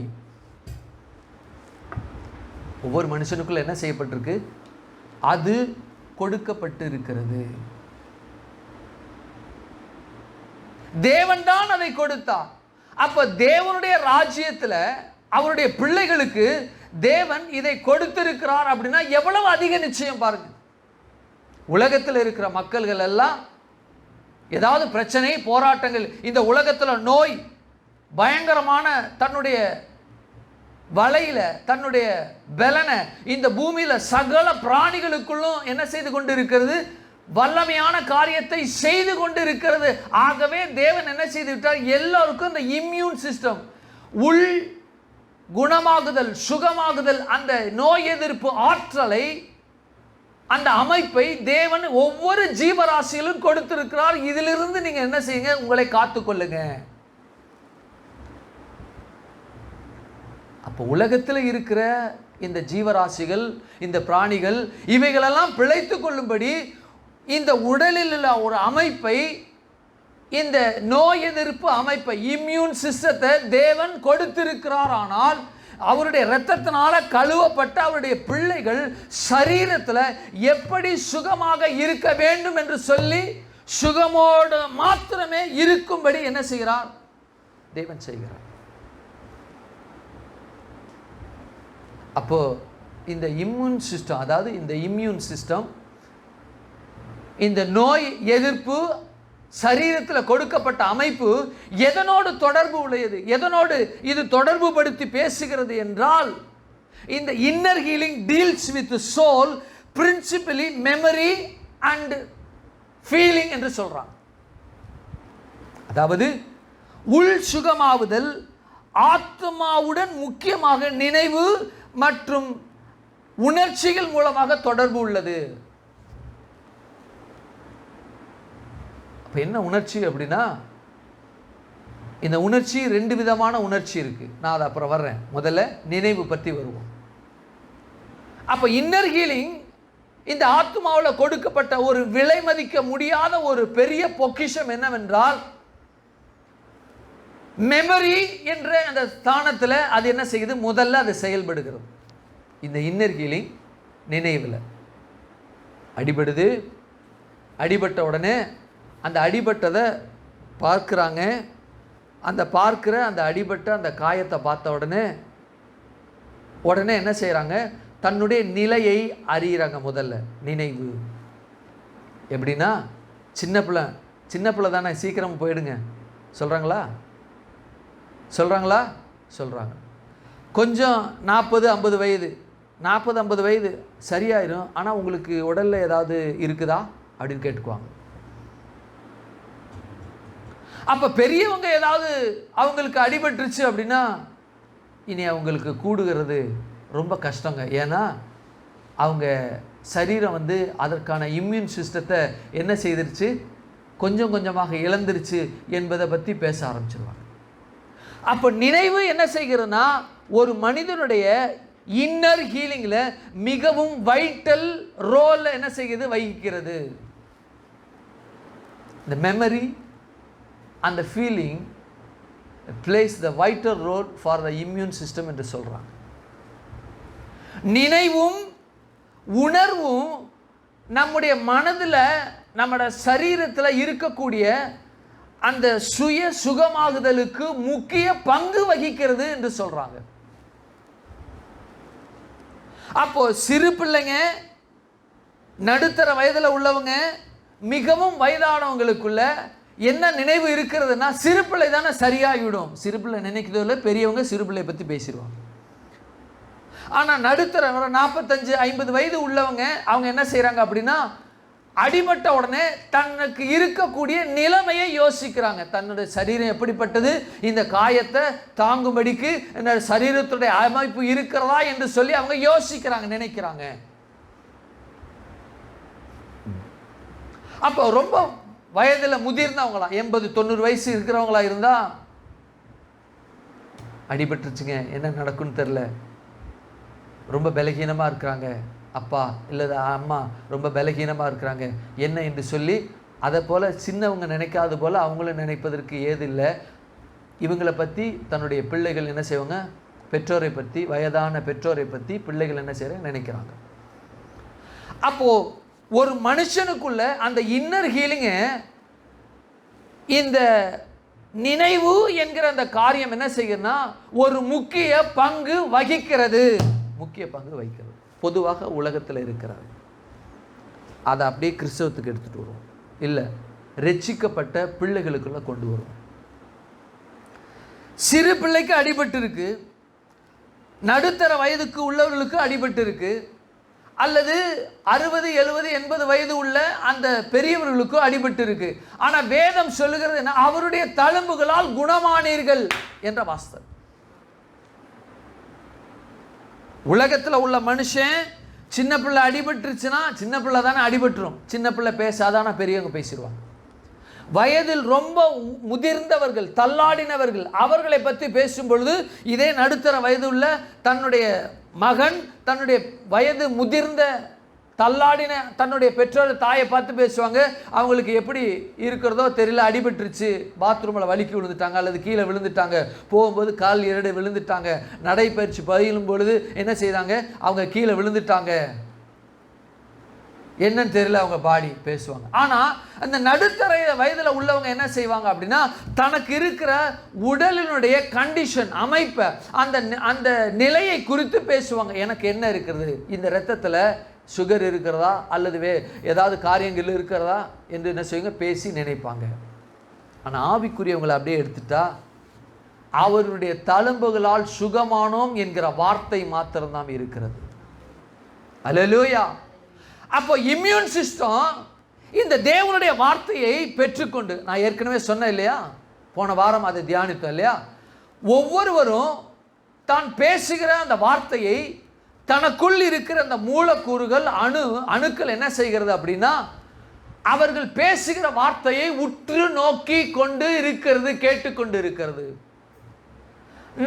ஒவ்வொரு மனுஷனுக்குள்ள என்ன செய்யப்பட்டிருக்கு? அது கொடுக்கப்பட்டு இருக்கிறது. தேவன் தான் அதை கொடுத்தார். அப்ப தேவனுடைய ராஜ்யத்தில் அவருடைய பிள்ளைகளுக்கு தேவன் இதை கொடுத்திருக்கிறார் அப்படின்னா எவ்வளவு அதிக நிச்சயம் பாருங்க. உலகத்தில் இருக்கிற மக்கள்கள் எல்லாம் ஏதாவது பிரச்சனை, போராட்டங்கள், இந்த உலகத்தில் நோய் பயங்கரமான தன்னுடைய வலையில தன்னுடைய பலனை இந்த பூமியில சகல பிராணிகளுக்குள்ளும் என்ன செய்து கொண்டு இருக்கிறது? வல்லமையான காரியத்தை செய்து கொண்டு இருக்கிறது. ஆகவே தேவன் என்ன செய்து விட்டார்? எல்லோருக்கும் இந்த இம்யூன் சிஸ்டம், உள் குணமாகுதல், சுகமாகுதல், அந்த நோய் எதிர்ப்பு ஆற்றலை, அந்த அமைப்பை தேவன் ஒவ்வொரு ஜீவராசியிலும் கொடுத்திருக்கிறார். இதிலிருந்து நீங்க என்ன செய்யுங்க? உங்களை காத்துக்கொள்ளுங்க. அப்போ உலகத்தில் இருக்கிற இந்த ஜீவராசிகள், இந்த பிராணிகள், இவைகளெல்லாம் பிழைத்து கொள்ளும்படி இந்த உடலில் உள்ள ஒரு அமைப்பை, இந்த நோய் எதிர்ப்பு அமைப்பை, இம்யூன் சிஸ்டத்தை தேவன் கொடுத்திருக்கிறார். ஆனால் அவருடைய இரத்தத்தினால கழுவப்பட்ட அவருடைய பிள்ளைகள் சரீரத்தில் எப்படி சுகமாக இருக்க வேண்டும் என்று சொல்லி சுகமோடு மாத்திரமே இருக்கும்படி என்ன செய்கிறார்? தேவன் செய்கிறார். அப்போ இந்த இம்யூன் சிஸ்டம், அதாவது இந்த இம்யூன் சிஸ்டம், இந்த நோய் எதிர்ப்பு சரீரத்தில் கொடுக்கப்பட்ட அமைப்பு எதனோடு தொடர்பு உடையது? எதனோடு இது தொடர்பு படுத்தி பேசுகிறது என்றால், இந்த inner healing deals with soul, principally memory and feeling என்று சொல்றாங்க. அதாவது உள் சுகமாவுதல் ஆத்மாவுடன் முக்கியமாக நினைவு மற்றும் உணர்ச்சிகள் மூலமாக தொடர்பு உள்ளது. என்ன உணர்ச்சி அப்படின்னா, இந்த உணர்ச்சி ரெண்டு விதமான உணர்ச்சி இருக்கு. நான் அதை அப்புறம் வர்றேன். முதல்ல நினைவு பற்றி வருவோம். அப்ப இன்னர் ஹீலிங் இந்த ஆத்மாவில் கொடுக்கப்பட்ட ஒரு விலை மதிக்க முடியாத ஒரு பெரிய பொக்கிஷம் என்னவென்றால், மெமரி என்ற அந்த ஸ்தானத்தில் அது என்ன செய்யுது? முதல்ல அது செயல்படுகிறது. இந்த இன்னர் ஹீலிங் நினைவில் அடிபடுது. அடிபட்ட உடனே அந்த அடிபட்டதை பார்க்குறாங்க. அந்த பார்க்குற அந்த அடிபட்ட அந்த காயத்தை பார்த்த உடனே என்ன செய்கிறாங்க? தன்னுடைய நிலையை அறிகிறாங்க. முதல்ல நினைவு. எப்படின்னா, சின்ன பிள்ளை தானே, சீக்கிரம் போயிடுங்க சொல்கிறாங்களா? சொல்கிறாங்களா? சொல்கிறாங்க. கொஞ்சம் 40-50 வயது 40-50 வயது சரியாயிரும், ஆனால் உங்களுக்கு உடலில் ஏதாவது இருக்குதா அப்படின்னு கேட்டுக்குவாங்க. அப்போ பெரியவங்க ஏதாவது அவங்களுக்கு அடிபட்டுருச்சு அப்படின்னா இனி அவங்களுக்கு கூடுகிறது ரொம்ப கஷ்டங்க. ஏன்னா அவங்க சரீரம் அதற்கான இம்யூன் சிஸ்டத்தை என்ன செய்திருச்சு, கொஞ்சம் கொஞ்சமாக இழந்துருச்சு என்பதை பற்றி பேச ஆரம்பிச்சிருவாங்க. அப்போ நினைவு என்ன செய்கிறதுனா ஒரு மனிதனுடைய இன்னர் ஹீலிங்கில் மிகவும் வைட்டல் ரோல் என்ன செய்கிறது, வகிக்கிறது. இந்த memory and the feeling plays the vital role for the immune system என்று சொல்றாங்க. நினைவும் உணர்வும் நம்முடைய மனதில் நம்முடைய சரீரத்தில் இருக்கக்கூடிய அந்த சுய சுகமாகுதலுக்கு முக்கிய பங்கு வகிக்கிறது என்று சொல்றாங்க. அப்போ சிறு பிள்ளைங்க, நடுத்தர வயதில் உள்ளவங்க, மிகவும் வயதானவங்களுக்குள்ள என்ன நினைவு இருக்கிறதுனா சிறு பிள்ளை தானே சரியாகிவிடும். சிறு பிள்ளை நினைக்கிறதோ இல்லை, பெரியவங்க சிறு பிள்ளையை பற்றி பேசிடுவாங்க. ஆனால் நடுத்தர 45-50 வயது உள்ளவங்க அவங்க என்ன செய்கிறாங்க அப்படின்னா அடிபட்ட உடனே தனக்கு இருக்கக்கூடிய நிலைமையை யோசிக்கிறாங்க. தன்னுடைய சரீரம் எப்படிப்பட்டது, இந்த காயத்தை தாங்கும்படிக்கு இந்த சரீரத்துடைய அமைப்பு இருக்கிறதா என்று சொல்லி அவங்க யோசிக்கிறாங்க, நினைக்கிறாங்க. அப்போ ரொம்ப வயதில் முதிர்ந்தவங்களாம் 80-90 வயசு இருக்கிறவங்களா இருந்தா அடிபட்டுருச்சுங்க, என்ன நடக்குன்னு தெரில, ரொம்ப பலகீனமாக இருக்கிறாங்க, அப்பா இல்லை அம்மா ரொம்ப பலகீனமாக இருக்கிறாங்க என்ன என்று சொல்லி அதை போல் சின்னவங்க நினைக்காத போல் அவங்களும் நினைப்பதற்கு ஏதில்லை. இவங்களை பற்றி தன்னுடைய பிள்ளைகள் என்ன செய்வாங்க, பெற்றோரை பற்றி, வயதான பெற்றோரை பற்றி பிள்ளைகள் என்ன செய்கிறாங்க, நினைக்கிறாங்க. அப்போது ஒரு மனுஷனுக்குள்ள அந்த இன்னர் ஹீலிங்கு, இந்த நினைவு என்கிற அந்த காரியம் என்ன செய்யுதுன்னா ஒரு முக்கிய பங்கு வகிக்கிறது. முக்கிய பங்கு வகிக்கிறது பொதுவாக உலகத்தில் இருக்கிறது. அதை அப்படியே கிறிஸ்தவத்துக்கு எடுத்துகிட்டு வருவோம், இல்லை ரட்சிக்கப்பட்ட பிள்ளைகளுக்குள்ள கொண்டு வருவோம். சிறு பிள்ளைக்கு அடிபட்டு இருக்கு, நடுத்தர வயதுக்கு உள்ளவர்களுக்கு அடிபட்டு இருக்கு, அல்லது 60-70-80 வயது உள்ள அந்த பெரியவர்களுக்கு அடிபட்டு இருக்கு. ஆனால் வேதம் சொல்லுகிறது என்ன, அவருடைய தழும்புகளால் குணமானீர்கள் என்ற வாஸ்தவம். உலகத்தில் உள்ள மனுஷன் சின்ன பிள்ளை அடிபட்டுருச்சுன்னா சின்ன பிள்ளை தானே அடிபட்டுரும், சின்ன பிள்ளை பேசாதான பெரியவங்க பேசிடுவாங்க. வயதில் ரொம்ப முதிர்ந்தவர்கள், தள்ளாடினவர்கள், அவர்களை பற்றி பேசும் பொழுது இதே நடுத்தர வயது உள்ள தன்னுடைய மகன், தன்னுடைய வயது முதிர்ந்த தள்ளாடின தன்னுடைய பெற்றோர் தாயை பார்த்து பேசுவாங்க. அவங்களுக்கு எப்படி இருக்கிறதோ தெரியல, அடிபட்டுருச்சு, பாத்ரூமில் வலிக்கி விழுந்துட்டாங்க, அல்லது கீழே விழுந்துட்டாங்க, போகும்போது கால் இரடு விழுந்துட்டாங்க, நடைப்பயிற்சி பயிலும் பொழுது என்ன செய்தாங்க, அவங்க கீழே விழுந்துட்டாங்க, என்னன்னு தெரியல, அவங்க பாடி பேசுவாங்க. ஆனால் அந்த நடுத்தர வயதில் உள்ளவங்க என்ன செய்வாங்க அப்படின்னா தனக்கு இருக்கிற உடலினுடைய கண்டிஷன், அமைப்பை, அந்த நிலையை குறித்து பேசுவாங்க. எனக்கு என்ன இருக்கிறது, இந்த இரத்தத்தில் சுகர் இருக்கிறதா, அல்லது ஏதாவது காரியங்கள் இருக்கிறதா என்று என்ன செய்வாங்க, பேசி நினைப்பாங்க. ஆனால் ஆவிக்குரியவங்களை அப்படியே எடுத்துட்டா அவருடைய தழும்புகளால் சுகமானோம் என்கிற வார்த்தை மாத்திரம்தான் இருக்கிறது. அல்லேலூயா. அப்போ இம்யூன் சிஸ்டம் இந்த தேவனுடைய வார்த்தையை பெற்றுக்கொண்டு, நான் ஏற்கனவே சொன்னேன் இல்லையா, போன வாரம் அதை தியானித்தோம் இல்லையா, ஒவ்வொருவரும் தான் பேசுகிற அந்த வார்த்தையை தனக்குள் இருக்கிற அந்த மூலக்கூறுகள், அணுக்கள் என்ன செய்கிறது அப்படின்னா அவர்கள் பேசுகிற வார்த்தையை உற்று நோக்கி கொண்டு இருக்கிறது, கேட்டுக்கொண்டு இருக்கிறது.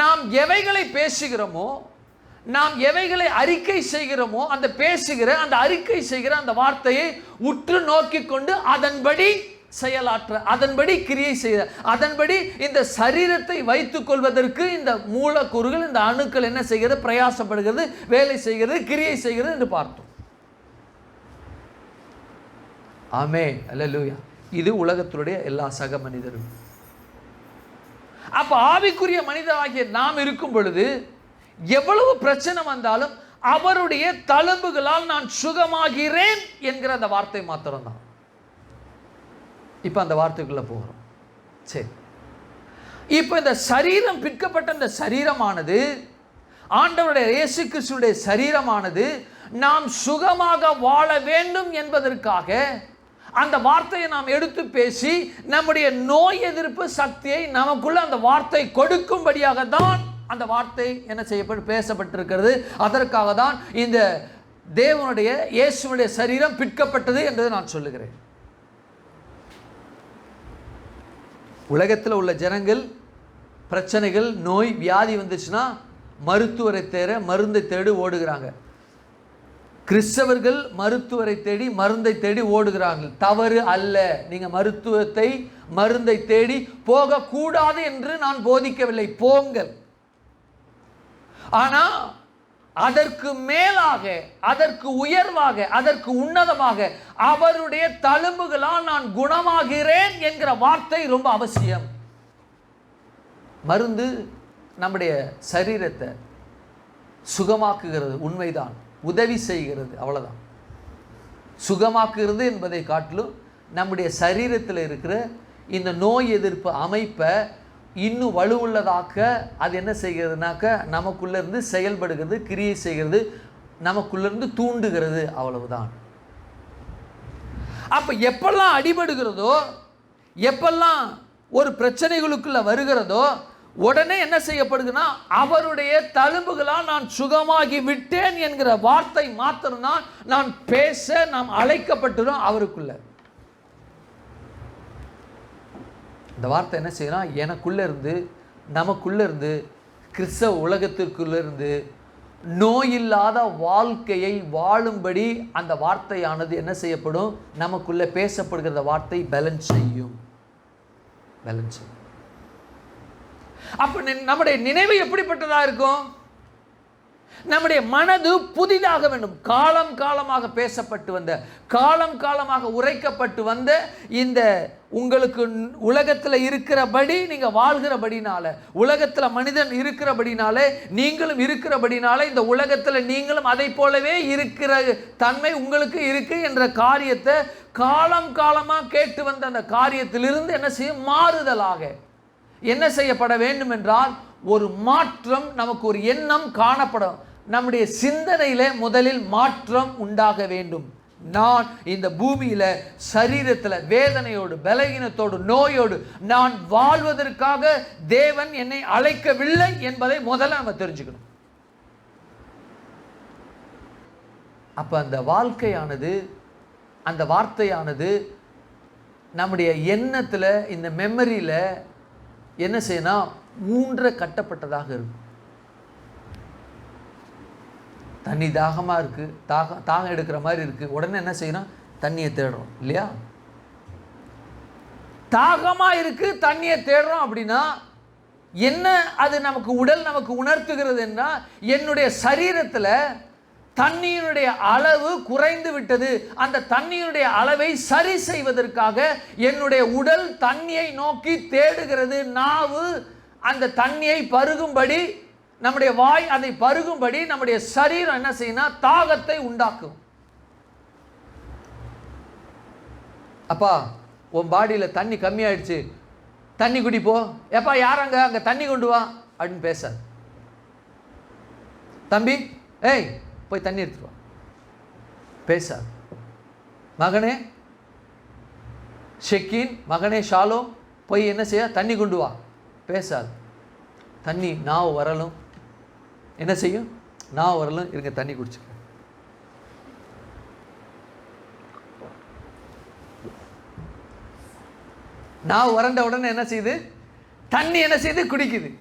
நாம் எவைகளை பேசுகிறோமோ, நாம் எவைகளை அறிக்கை செய்கிறோமோ, அந்த பேசுகிற அந்த அறிக்கை செய்கிற அந்த வார்த்தையை உற்று நோக்கி கொண்டு அதன்படி செயலாற்ற, அதன்படி கிரியை செய்ய, அதன்படி இந்த சரீரத்தை வைத்துக் கொள்வதற்கு இந்த மூலக்கூறுகள், இந்த அணுக்கள் என்ன செய்கிறது, பிரயாசப்படுகிறது, வேலை செய்கிறது, கிரியை செய்கிறது என்று பார்த்தோம். ஆமென், அல்லேலூயா. இது உலகத்தினுடைய எல்லா சக மனிதரும். அப்ப ஆவிக்குரிய மனிதராகிய நாம் இருக்கும் பொழுது எவ்வளவு பிரச்சனை வந்தாலும் அவருடைய தழும்புகளால் நான் சுகமாகிறேன் என்கிற அந்த வார்த்தை மாத்திரம்தான். இப்ப அந்த வார்த்தைக்குள்ள போகிறோம். சரி, இப்போ இந்த சரீரம் பிற்கப்பட்ட இந்த சரீரமானது, ஆண்டவருடைய இயேசு கிறிஸ்துவுடைய சரீரமானது நாம் சுகமாக வாழ வேண்டும் என்பதற்காக அந்த வார்த்தையை நாம் எடுத்து பேசி நம்முடைய நோய் எதிர்ப்பு சக்தியை நமக்குள்ள அந்த வார்த்தை கொடுக்கும்படியாக தான் அந்த வார்த்தை என்ன செய்யப்பட்டு பேசப்பட்டிருக்கிறது. அதற்காக தான் இந்த தேவனுடைய இயேசுவுடைய சரீரம் பிற்கப்பட்டது என்று நான் சொல்லுகிறேன். உலகத்தில் உள்ள ஜனங்கள் பிரச்சனைகள், நோய், வியாதி வந்துச்சுன்னா மருத்துவரை தேட மருந்தை தேடி ஓடுகிறாங்க. கிறிஸ்தவர்கள் மருத்துவரை தேடி மருந்தை தேடி ஓடுகிறார்கள். தவறு அல்ல. நீங்கள் மருந்தை தேடி போகக்கூடாது என்று நான் போதிக்கவில்லை, போங்கள். ஆனால் அதற்கு மேலாக, அதற்கு உயர்வாக, அதற்கு உன்னதமாக அவருடைய தழும்புகளால் நான் குணமாகிறேன் என்கிற வார்த்தை ரொம்ப அவசியம். மருந்து நம்முடைய சரீரத்தை சுகமாக்குகிறது, உண்மைதான், உதவி செய்கிறது, அவ்வளோதான். சுகமாக்குகிறது என்பதை காட்டிலும் நம்முடைய சரீரத்தில் இருக்கிற இந்த நோய் எதிர்ப்பு அமைப்பை இன்னும் வலுவுள்ளதாக்க அது என்ன செய்கிறதுனாக்க நமக்குள்ளேருந்து செயல்படுகிறது, கிரியை செய்கிறது, நமக்குள்ளேருந்து தூண்டுகிறது, அவ்வளவுதான். அப்போ எப்பெல்லாம் அடிபடுகிறதோ, எப்பெல்லாம் ஒரு பிரச்சனைகளுக்குள்ள வருகிறதோ, உடனே என்ன செய்யப்படுதுன்னா அவருடைய தழும்புகளால் நான் சுகமாகி விட்டேன் என்கிற வார்த்தை மாத்திரம்தான் நான் பேச நாம் அழைக்கப்பட்டுறோம் அவருக்குள்ள. இந்த வார்த்தை என்ன செய்யணும், எனக்குள்ள இருந்து, நமக்குள்ள இருந்து, கிறிஸ்தவ உலகத்திற்குள்ள இருந்து நோயில்லாத வாழ்க்கையை வாழும்படி அந்த வார்த்தையானது என்ன செய்யப்படும், நமக்குள்ள பேசப்படுகிற வார்த்தை பேலன்ஸ் செய்யும். அப்ப நம்முடைய நினைவு எப்படிப்பட்டதா இருக்கும்? நம்முடைய மனது புதிதாக வேண்டும். காலம் காலமாக பேசப்பட்டு வந்த, காலம் காலமாக உரைக்கப்பட்டு வந்த இந்த உங்களுக்கு உலகத்தில் இருக்கிறபடி நீங்க வாழ்கிறபடினால, உலகத்தில் மனிதன் இருக்கிறபடினாலே நீங்களும் இருக்கிறபடினால, இந்த உலகத்தில் நீங்களும் அதை போலவே இருக்கிற தன்மை உங்களுக்கு இருக்கு என்ற காரியத்தை காலம் காலமாக கேட்டு வந்த அந்த காரியத்திலிருந்து என்ன செய்யும், மாறுதலாக என்ன செய்யப்பட வேண்டும் என்றால் ஒரு மாற்றம், நமக்கு ஒரு எண்ணம் காணப்படும். நம்முடைய சிந்தனையில முதலில் மாற்றம் உண்டாக வேண்டும். நான் இந்த பூமியில சரீரத்தில் வேதனையோடு, பலகீனத்தோடு, நோயோடு நான் வாழ்வதற்காக தேவன் என்னை அழைக்கவில்லை என்பதை முதல்ல நம்ம தெரிஞ்சுக்கணும். அப்ப அந்த வாழ்க்கையானது, அந்த வார்த்தையானது நம்முடைய எண்ணத்தில், இந்த மெமரியில் என்ன செய்யணும், மூன்றை கட்டப்பட்டதாக இருக்கும். தண்ணி தாகமாக இருக்குது, தாகம் எடுக்கிற மாதிரி இருக்குது, உடனே என்ன செய்யணும், தண்ணியை தேடுறோம் இல்லையா? தாகமாக இருக்குது, தண்ணியை தேடுறோம் அப்படின்னா என்ன அது நமக்கு உடல் நமக்கு உணர்த்துகிறது என்றால், என்னுடைய சரீரத்தில் தண்ணீருடைய அளவு குறைந்து விட்டது. அந்த தண்ணீருடைய அளவை சரி செய்வதற்காக என்னுடைய உடல் தண்ணியை நோக்கி தேடுகிறது. நாவு அந்த தண்ணியை பருகும்படி, நம்முடைய வாய் அதை பருகும்படி நம்முடைய சரீரம் என்ன செய்யணும், தாகத்தை உண்டாக்கும். அப்பா உன் பாடியில் தண்ணி கம்மியாயிடுச்சு, தண்ணி குடிப்போ, எப்பா யாராங்க அங்கே தண்ணி கொண்டு வா அப்படின்னு பேசாது. தம்பி ஏய் போய் தண்ணி எடுத்துட்டு வா, பேசாது. மகனே ஷெக்கீன், மகனே ஷாலோம், போய் என்ன செய்ய, தண்ணி கொண்டு வா, பேசாது. தண்ணி நாவு வரலும் என்ன செய்யும், நாவு வரலும் இருங்க தண்ணி குடிச்சுக்க. நாவு வறண்ட உடனே என்ன செய்யுது, தண்ணி என்ன செய்யுது, குடிக்குது.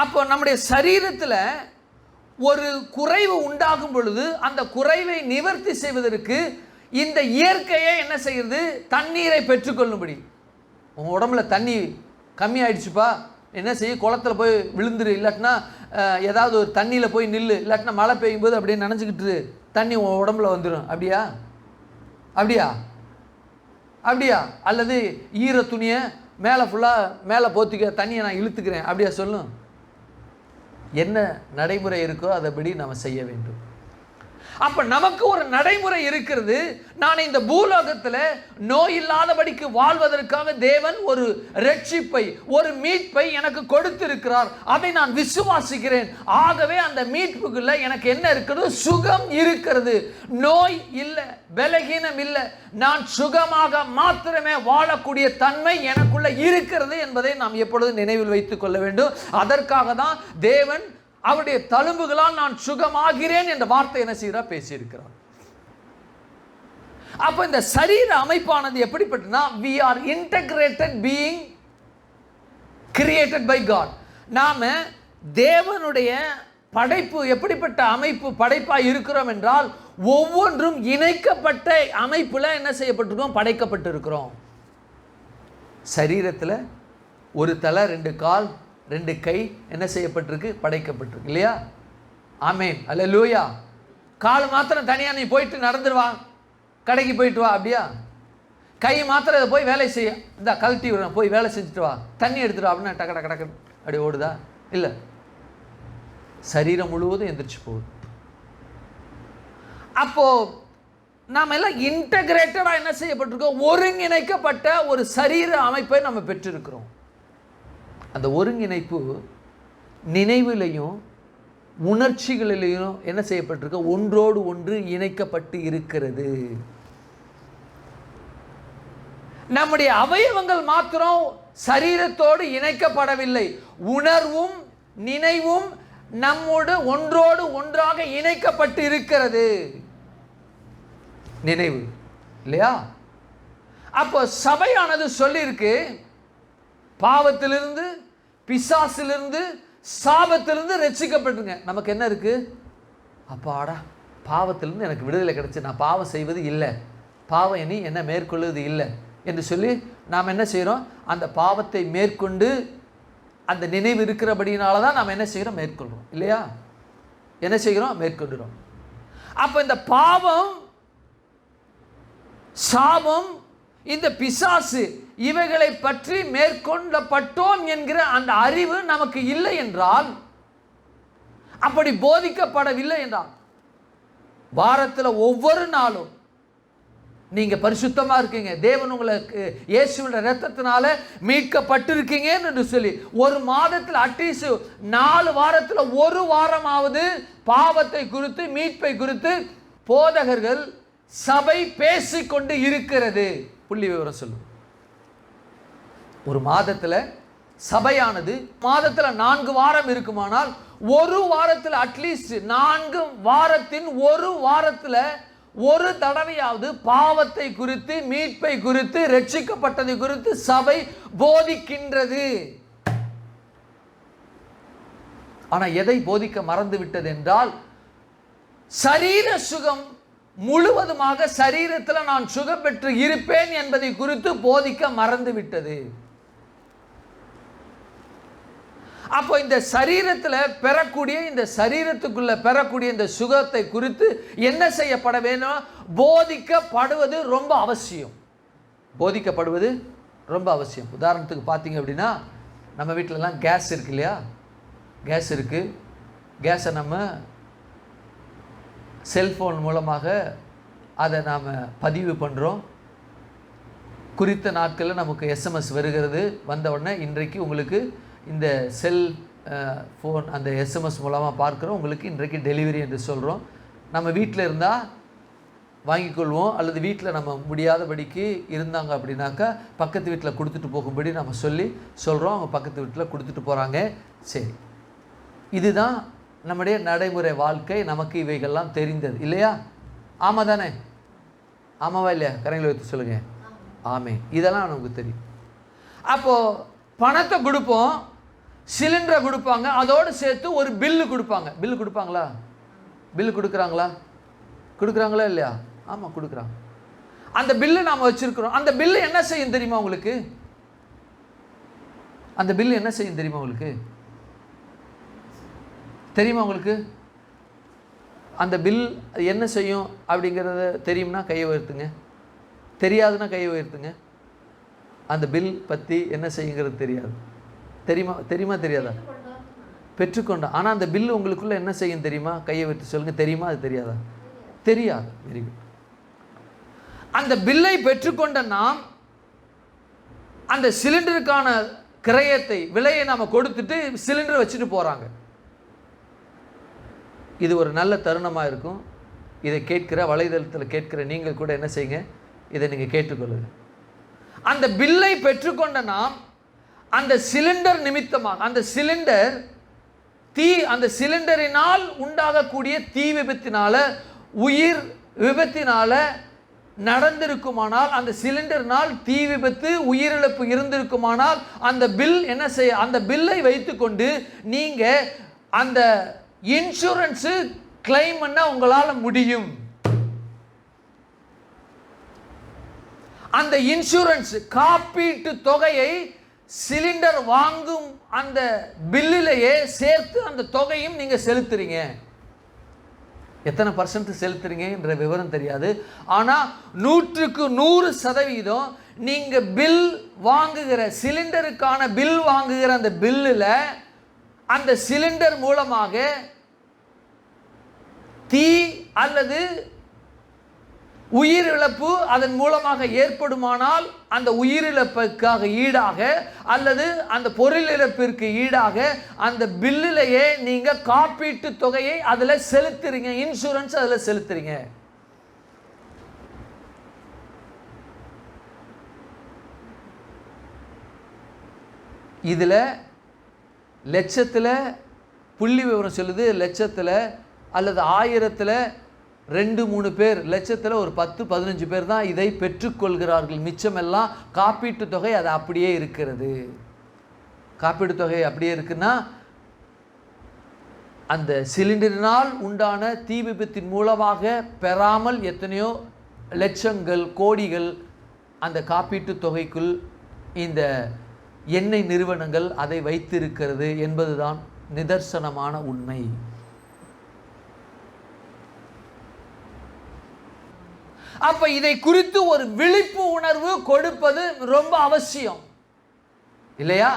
அப்போ நம்முடைய சரீரத்தில் ஒரு குறைவு உண்டாகும் பொழுது அந்த குறைவை நிவர்த்தி செய்வதற்கு இந்த இயற்கையை என்ன செய்யுது, தண்ணீரை பெற்றுக்கொள்ளும்படி. உங்கள் உடம்புல தண்ணி கம்மியாயிடுச்சுப்பா, என்ன செய்ய, குளத்தில் போய் விழுந்துரு, இல்லாட்டினா ஏதாவது ஒரு தண்ணியில் போய் நில்லு, இல்லாட்டினா மழை பெய்யும் போது அப்படியே நினச்சிக்கிட்டு தண்ணி உன் உடம்புல வந்துடும். அப்படியா அப்படியா அப்படியா அல்லது ஈர துணியை மேலே ஃபுல்லாக மேலே போத்திக்க, தண்ணியை நான் இழுத்துக்கிறேன் அப்படியா சொல்லும்? என்ன நடைமுறை இருக்கோ அதைப்படி நம்ம செய்ய வேண்டும். அப்ப நமக்கு ஒரு நடைமுறை இருக்கிறது. நான் இந்த பூலோகத்தில் நோய் இல்லாதபடிக்கு வாழ்வதற்காக தேவன் ஒரு ரட்சிப்பை, ஒரு மீட்பை எனக்கு கொடுத்திருக்கிறார். அதை நான் விசுவாசிக்கிறேன். ஆகவே அந்த மீட்புக்குள்ள எனக்கு என்ன இருக்கிறது? சுகம் இருக்கிறது. நோய் இல்லை, பலகீனம் இல்லை. நான் சுகமாக மாத்திரமே வாழக்கூடிய தன்மை எனக்குள்ள இருக்கிறது என்பதை நாம் எப்பொழுதும் நினைவில் வைத்துக் கொள்ள வேண்டும். அதற்காக தான் தேவன் அவருடைய தழும்புகளால் நான் சுகமாகிறேன் என்ற வார்த்தை என்ன செய்கிறார்? பேசியிருக்கிறார். அப்ப இந்த சரீர அமைப்பானது எப்படிப்பட்டனா, we are integrated being created by God. நாம தேவனுடைய படைப்பு எப்படிப்பட்ட அமைப்பு படைப்பாக இருக்கிறோம் என்றால், ஒவ்வொன்றும் இணைக்கப்பட்ட அமைப்புல என்ன செய்யப்பட்டிருக்கோம்? படைக்கப்பட்டிருக்கிறோம். சரீரத்தில் ஒரு தலை, 2 கால், 2 கை என்ன செய்யப்பட்டிருக்கு? படைக்கப்பட்டிருக்கு இல்லையா? ஆமென், அல்லேலூயா. கால் மாத்திரம் தனியா நீ போயிட்டு நடந்துருவா, கடைக்கு போயிட்டு வா, அப்படியா? கை மாத்திரம் போய் வேலை செய்ய, இந்த கழட்டி விடுறேன், போய் வேலை செஞ்சுட்டு வா, தண்ணி எடுத்துட்டு வா அப்படின்னா டக்கு டக்கு டக்கு அப்படி ஓடுதா? இல்லை, சரீரம் முழுவதும் எந்திரிச்சு போகுது. அப்போ நாம் எல்லாம் இன்டகிரேட்டடா என்ன செய்யப்பட்டிருக்கோம்? ஒருங்கிணைக்கப்பட்ட ஒரு சரீர அமைப்பை நம்ம பெற்றிருக்கிறோம். அந்த ஒருங்கிணைப்பு நினைவிலையும் உணர்ச்சிகளிலையும் என்ன செய்யப்பட்டிருக்க? ஒன்றோடு ஒன்று இணைக்கப்பட்டு இருக்கிறது. நம்முடைய அவயவங்கள் மாத்திரம் சரீரத்தோடு இணைக்கப்படவில்லை. உணர்வும் நினைவும் நம்மோடு ஒன்றோடு ஒன்றாக இணைக்கப்பட்டு இருக்கிறது. நினைவு இல்லையா? அப்போ சபையானது சொல்லியிருக்கு, பாவத்திலிருந்து, பிசாசிலிருந்து, சாபத்திலிருந்து ரட்சிக்கப்பட்டுங்க. நமக்கு என்ன இருக்கு? அப்பாடா, பாவத்திலிருந்து எனக்கு விடுதலை கிடைச்சு, நான் பாவம் செய்வது இல்லை, பாவம் இனி என்ன மேற்கொள்வது இல்லை என்று சொல்லி நாம் என்ன செய்கிறோம்? அந்த பாவத்தை மேற்கொண்டு அந்த நினைவு இருக்கிறபடினால தான் நாம் என்ன செய்கிறோம்? மேற்கொள்கிறோம் இல்லையா? என்ன செய்கிறோம்? மேற்கொள்கிறோம். அப்போ இந்த பாவம், சாபம், இந்த பிசாசு இவைகளை பற்றி மேற்கொள்ளப்பட்டோம் என்கிற அந்த அறிவு நமக்கு இல்லை என்றால், அப்படி போதிக்கப்படவில்லை என்றால், வாரத்தில் ஒவ்வொரு நாளும் நீங்க பரிசுத்தமா இருக்கீங்க, தேவன் உங்களுக்கு இயேசுவின் இரத்தத்தினால மீட்கப்பட்டிருக்கீங்க என்று சொல்லி ஒரு மாதத்தில் அட்லீஸ்ட் 4 வாரத்தில் ஒரு வாரமாவது பாவத்தை குறித்து, மீட்பை குறித்து போதகர்கள், சபை பேசிக்கொண்டு இருக்கிறது. புள்ளி விவரம் சொல்லும். ஒரு மாதத்தில் சபையானது மாதத்தில் 4 வாரம் இருக்குமானால், ஒரு வாரத்தில் அட்லீஸ்ட் 4 வாரத்தின் ஒரு வாரத்தில் ஒரு தடவையாவது பாவத்தை குறித்து, மீட்பை குறித்து, ரட்சிக்கப்பட்டதை குறித்து சபை போதிக்கின்றது. ஆனா எதை போதிக்க மறந்து விட்டது என்றால், சரீர சுகம் முழுவதுமாக சரீரத்தில் நான் சுகம் பெற்று இருப்பேன் என்பதை குறித்து போதிக்க மறந்து விட்டது. அப்போ இந்த சரீரத்தில் பெறக்கூடிய, இந்த சரீரத்துக்குள்ள பெறக்கூடிய இந்த சுகத்தை குறித்து என்ன செய்யப்பட வேண்டும்? போதிக்கப்படுவது ரொம்ப அவசியம். போதிக்கப்படுவது ரொம்ப அவசியம். உதாரணத்துக்கு பார்த்தீங்க அப்படின்னா, நம்ம வீட்டிலலாம் கேஸ் இருக்கு இல்லையா? கேஸ் இருக்கு. கேஸை நம்ம செல்ஃபோன் மூலமாக அதை நாம் பதிவு பண்ணுறோம். குறித்த நாட்களில் நமக்கு எஸ்எம்எஸ் வருகிறது. வந்த உடனே இன்றைக்கு உங்களுக்கு இந்த செல் ஃபோன் அந்த எஸ்எம்எஸ் மூலமாக பார்க்குறோம், உங்களுக்கு இன்றைக்கு டெலிவரி என்று சொல்கிறோம். நம்ம வீட்டில் இருந்தால் வாங்கிக்கொள்வோம், அல்லது வீட்டில் நம்ம முடியாதபடிக்கு இருந்தாங்க அப்படின்னாக்கா பக்கத்து வீட்டில் கொடுத்துட்டு போகும்படி நம்ம சொல்கிறோம். அவங்க பக்கத்து வீட்டில் கொடுத்துட்டு போகிறாங்க. சரி, இதுதான் நம்முடைய நடைமுறை வாழ்க்கை. நமக்கு இவைகள்லாம் தெரிந்தது இல்லையா? ஆமாம் தானே? ஆமாவா இல்லையா? கரைகளை வைத்து சொல்லுங்கள். ஆமே, இதெல்லாம் நமக்கு தெரியும். அப்போது பணத்தை கொடுப்போம், சிலிண்டரை கொடுப்பாங்க, அதோடு சேர்த்து ஒரு பில்லு கொடுப்பாங்க. பில்லு கொடுப்பாங்களா? பில்லு கொடுக்குறாங்களா? கொடுக்குறாங்களா இல்லையா? ஆமாம், கொடுக்குறாங்க. அந்த பில்லு நாம் வச்சுருக்கிறோம். அந்த பில்லு என்ன செய்யும் தெரியுமா உங்களுக்கு? அந்த பில்லு என்ன செய்யும் தெரியுமா உங்களுக்கு? தெரியுமா உங்களுக்கு? அந்த பில் என்ன செய்யும் அப்படிங்கிறத தெரியும்னா கையை உயர்த்துங்க. தெரியாதுன்னா கையை உயர்த்துங்க. அந்த பில் பற்றி என்ன செய்யுங்கிறது தெரியாது. தெரியுமா தெரியாதா? பெற்றுக்கொண்டோம். ஆனால் அந்த பில்லு உங்களுக்குள்ளே என்ன செய்யும் தெரியுமா? கையை வைத்து சொல்லுங்கள். தெரியுமா அது தெரியாதா? தெரியாது. Very good. அந்த பில்லை பெற்றுக்கொண்ட நாம் அந்த சிலிண்டருக்கான கிரயத்தை விலையை நாம் கொடுத்துட்டு சிலிண்டரை வச்சுட்டு போகிறாங்க. இது ஒரு நல்ல தருணமாக இருக்கும். இதை கேட்கிற வலைதளத்தில் கேட்கிற நீங்கள் கூட என்ன செய்யுங்க, இதை நீங்கள் கேட்டுக்கொள்ளுங்க. அந்த பில்லை பெற்றுக்கொண்ட நாம் அந்த சிலிண்டர் நிமித்தமாக, அந்த சிலிண்டர் அந்த சிலிண்டரினால் உண்டாகக்கூடிய தீ விபத்தினால, உயிர் விபத்தினால நடந்திருக்குமானால், அந்த சிலிண்டர்னால் தீ விபத்து உயிரிழப்பு இருந்திருக்குமானால், அந்த பில் என்ன செய்ய, அந்த பில்லை வைத்துக்கொண்டு நீங்க அந்த இன்சூரன்ஸ் கிளைம் பண்ண உங்களால முடியும். அந்த இன்சூரன்ஸ் காப்பீட்டு தொகையை சிலிண்டர் வாங்கும் அந்த பில்லிலேயே சேர்த்து அந்த தொகையும் நீங்க செலுத்துறீங்க. எத்தனை % செலுத்துறீங்க என்ற விவரம் தெரியாது. ஆனால் 100% நீங்க பில் வாங்குகிற, சிலிண்டருக்கான பில் வாங்குகிற அந்த பில்லில் அந்த சிலிண்டர் மூலமாக தீ அல்லது உயிரிழப்பு அதன் மூலமாக ஏற்படுமானால், அந்த உயிரிழப்புக்காக ஈடாக அல்லது அந்த பொருள் இழப்பிற்கு ஈடாக அந்த பில்லிலேயே நீங்க காப்பீட்டு தொகையை அதில் செலுத்துறீங்க, இன்சூரன்ஸ் அதில் செலுத்துறீங்க. இதில் லட்சத்தில் புள்ளி விவரம் சொல்லுது, லட்சத்தில் அல்லது 1000ல் 2-3 பேர், லட்சத்தில் ஒரு 10-15 பேர் தான் இதை பெற்றுக்கொள்கிறார்கள். மிச்சமெல்லாம் காப்பீட்டு தொகை அது அப்படியே இருக்கிறது. காப்பீட்டு தொகை அப்படியே இருக்குன்னா, அந்த சிலிண்டரினால் உண்டான தீ விபத்தின் மூலமாக பெறாமல் எத்தனையோ லட்சங்கள் கோடிகள் அந்த காப்பீட்டு தொகைக்குள் இந்த எண்ணெய் நிறுவனங்கள் அதை வைத்திருக்கிறது என்பதுதான் நிதர்சனமான உண்மை. அப்ப இதை குறித்து ஒரு விழிப்பு உணர்வு கொடுப்பது ரொம்ப அவசியம் இல்லையா?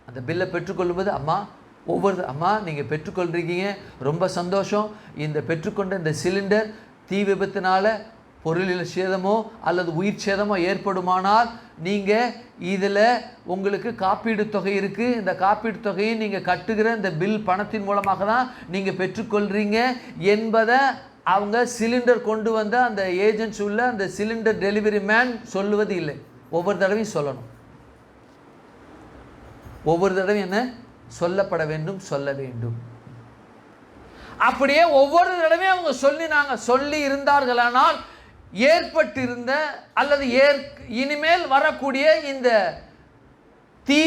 அந்த பில்லை பெற்றுக்கொள்ளும்போது அம்மா நீங்கள் பெற்றுக்கொள்றீங்க, ரொம்ப சந்தோஷம். இந்த பெற்றுக்கொண்ட இந்த சிலிண்டர் தீ விபத்தினால பொருளில் சேதமோ அல்லது உயிர் சேதமோ ஏற்படுமானால் நீங்கள் இதில் உங்களுக்கு காப்பீடு தொகை இருக்குது. இந்த காப்பீடு தொகையை நீங்கள் கட்டுகிற இந்த பில் பணத்தின் மூலமாக தான் நீங்கள் பெற்றுக்கொள்கிறீங்க என்பதை அவங்க சிலிண்டர் கொண்டு வந்த அந்த ஏஜென்ட்ஸ் உள்ள அந்த சிலிண்டர் டெலிவரி மேன் சொல்லுவது இல்லை. ஒவ்வொரு தடவையும் சொல்லணும். ஒவ்வொரு தடவையும் என்ன சொல்லப்பட வேண்டும், சொல்ல வேண்டும். அப்படியே ஒவ்வொரு தடவையும் அவங்க சொல்லி இருந்தார்களானால் ஏற்பட்டிருந்த அல்லது இனிமேல் வரக்கூடிய இந்த தீ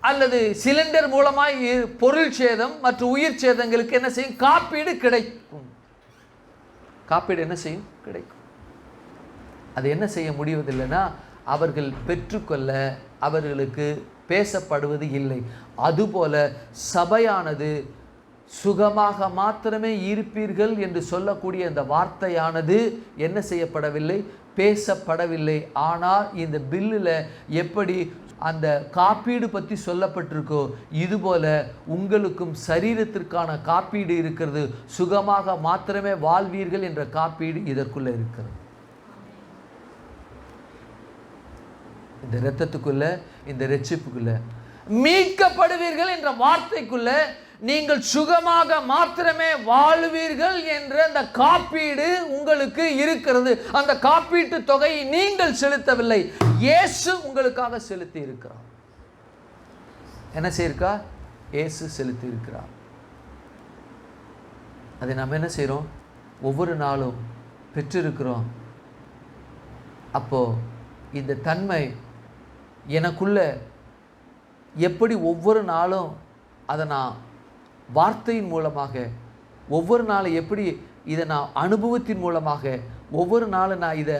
அல்லது சிலிண்டர் மூலமாய் பொருள் சேதம் மற்றும் உயிர் சேதங்களுக்கு என்ன செய்யும், காப்பீடு கிடைக்கும். காப்பீடு என்ன செய்யும், கிடைக்கும். அது என்ன செய்ய முடிவதில்லைன்னா, அவர்கள் பெற்றுக்கொள்ள அவர்களுக்கு பேசப்படுவது இல்லை. அதுபோல சபையானது சுகமாக மாத்திரமே இருப்பீர்கள் என்று சொல்லக்கூடிய இந்த வார்த்தையானது என்ன செய்யப்படவில்லை, பேசப்படவில்லை. ஆனால் இந்த பில்லில் எப்படி அந்த காப்பீடு பற்றி சொல்லப்பட்டிருக்கோ, இதுபோல உங்களுக்கும் சரீரத்திற்கான காப்பீடு இருக்கிறது. சுகமாக மாத்திரமே வாழ்வீர்கள் என்ற காப்பீடு இதற்குள்ள இருக்கிறது. இந்த இரத்தத்துக்குள்ள, இந்த இரட்சிப்புக்குள்ள, மீட்கப்படுவீர்கள் என்ற வார்த்தைக்குள்ள நீங்கள் சுகமாக மாத்திரமே வாழ்வீர்கள் என்ற அந்த காப்பீடு உங்களுக்கு இருக்கிறது. அந்த காப்பீட்டு தொகையை நீங்கள் செலுத்தவில்லை, இயேசு உங்களுக்காக செலுத்தி இருக்கிறார். என்ன செய்யிருக்கா, இயேசு செலுத்தி இருக்கிறார். அதை நம்ம என்ன செய்கிறோம், ஒவ்வொரு நாளும் பெற்றிருக்கிறோம். அப்போ இந்த தன்மை எனக்குள்ள எப்படி ஒவ்வொரு நாளும் அதை நான் வார்த்தையின் மூலமாக, ஒவ்வொரு நாளும் எப்படி இதை நான் அனுபவத்தின் மூலமாக ஒவ்வொரு நாளும் நான் இதை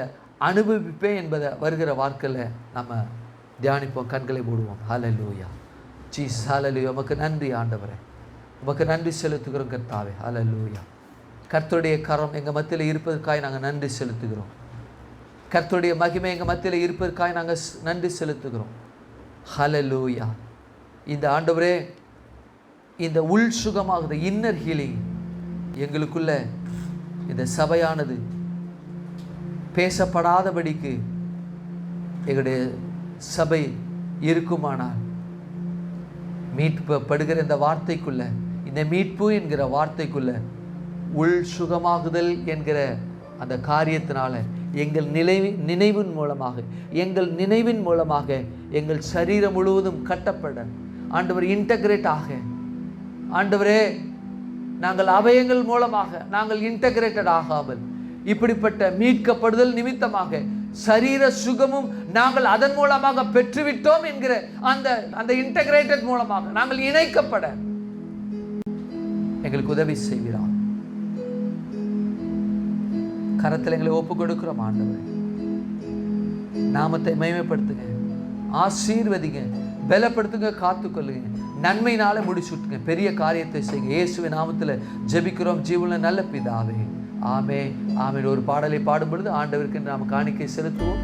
அனுபவிப்பேன் என்பதை வருகிற வார்த்தையில் நம்ம தியானிப்போம். கண்களை மூடுவோம். ஹல்லேலூயா ஜீசஸ், ஹல்லேலூயா. உமக்கு நன்றி ஆண்டவரே, உமக்கு நன்றி செலுத்துகிறோம் கர்த்தாவே. ஹல்லேலூயா. கர்த்தருடைய கரம் எங்கள் மத்தியில் இருப்பதற்காக நாங்கள் நன்றி செலுத்துகிறோம். கர்த்தருடைய மகிமை எங்கள் மத்தியில் இருப்பதற்காக நாங்கள் நன்றி செலுத்துகிறோம். ஹல்லேலூயா. இந்த ஆண்டவரே, இந்த உள் சுகமாகுது, இன்னர் ஹீலிங் எங்களுக்குள்ள இந்த சபையானது பேசப்படாதபடிக்கு எங்களுடைய சபை இருக்குமானால், மீட்படுகிற இந்த வார்த்தைக்குள்ள, இந்த மீட்பு என்கிற வார்த்தைக்குள்ள உள் சுகமாகுதல் என்கிற அந்த காரியத்தினால எங்கள் நினைவின் மூலமாக எங்கள் சரீரம் முழுவதும் கட்டப்பட ஆண்டவர் இன்டகிரேட் ஆக, ஆண்டவரே நாங்கள் அவயங்கள் மூலமாக நாங்கள் இன்டகிரேட்டட் ஆகாமல் இப்படிப்பட்ட மீட்கப்படுதல் நிமித்தமாக சரீர சுகமும் நாங்கள் அதன் மூலமாக பெற்றுவிட்டோம் என்கிற அந்த இன்டகிரேட்டட் மூலமாக நாங்கள் இணைக்கப்பட எங்களுக்கு உதவி செய்கிறார். கரத்தில் எங்களை ஒப்பு கொடுக்கிறோம். ஆண்டவரே, நாமத்தை மகிமைப்படுத்துங்க, ஆசீர்வதிங்க, பலப்படுத்துங்க, காத்துக்கொள்ளுங்க, நன்மையினால முடிச்சுட்டுங்க, பெரிய காரியத்தை செய்யுங்க. இயேசுவின் நாமத்தில் ஜெபிக்கிறோம் ஜீவனுள்ள நல்ல பிதாவே, ஆமே ஆமென். ஒரு பாடலை பாடும் பொழுது ஆண்டவருக்கு நாம் காணிக்கை செலுத்துவோம்.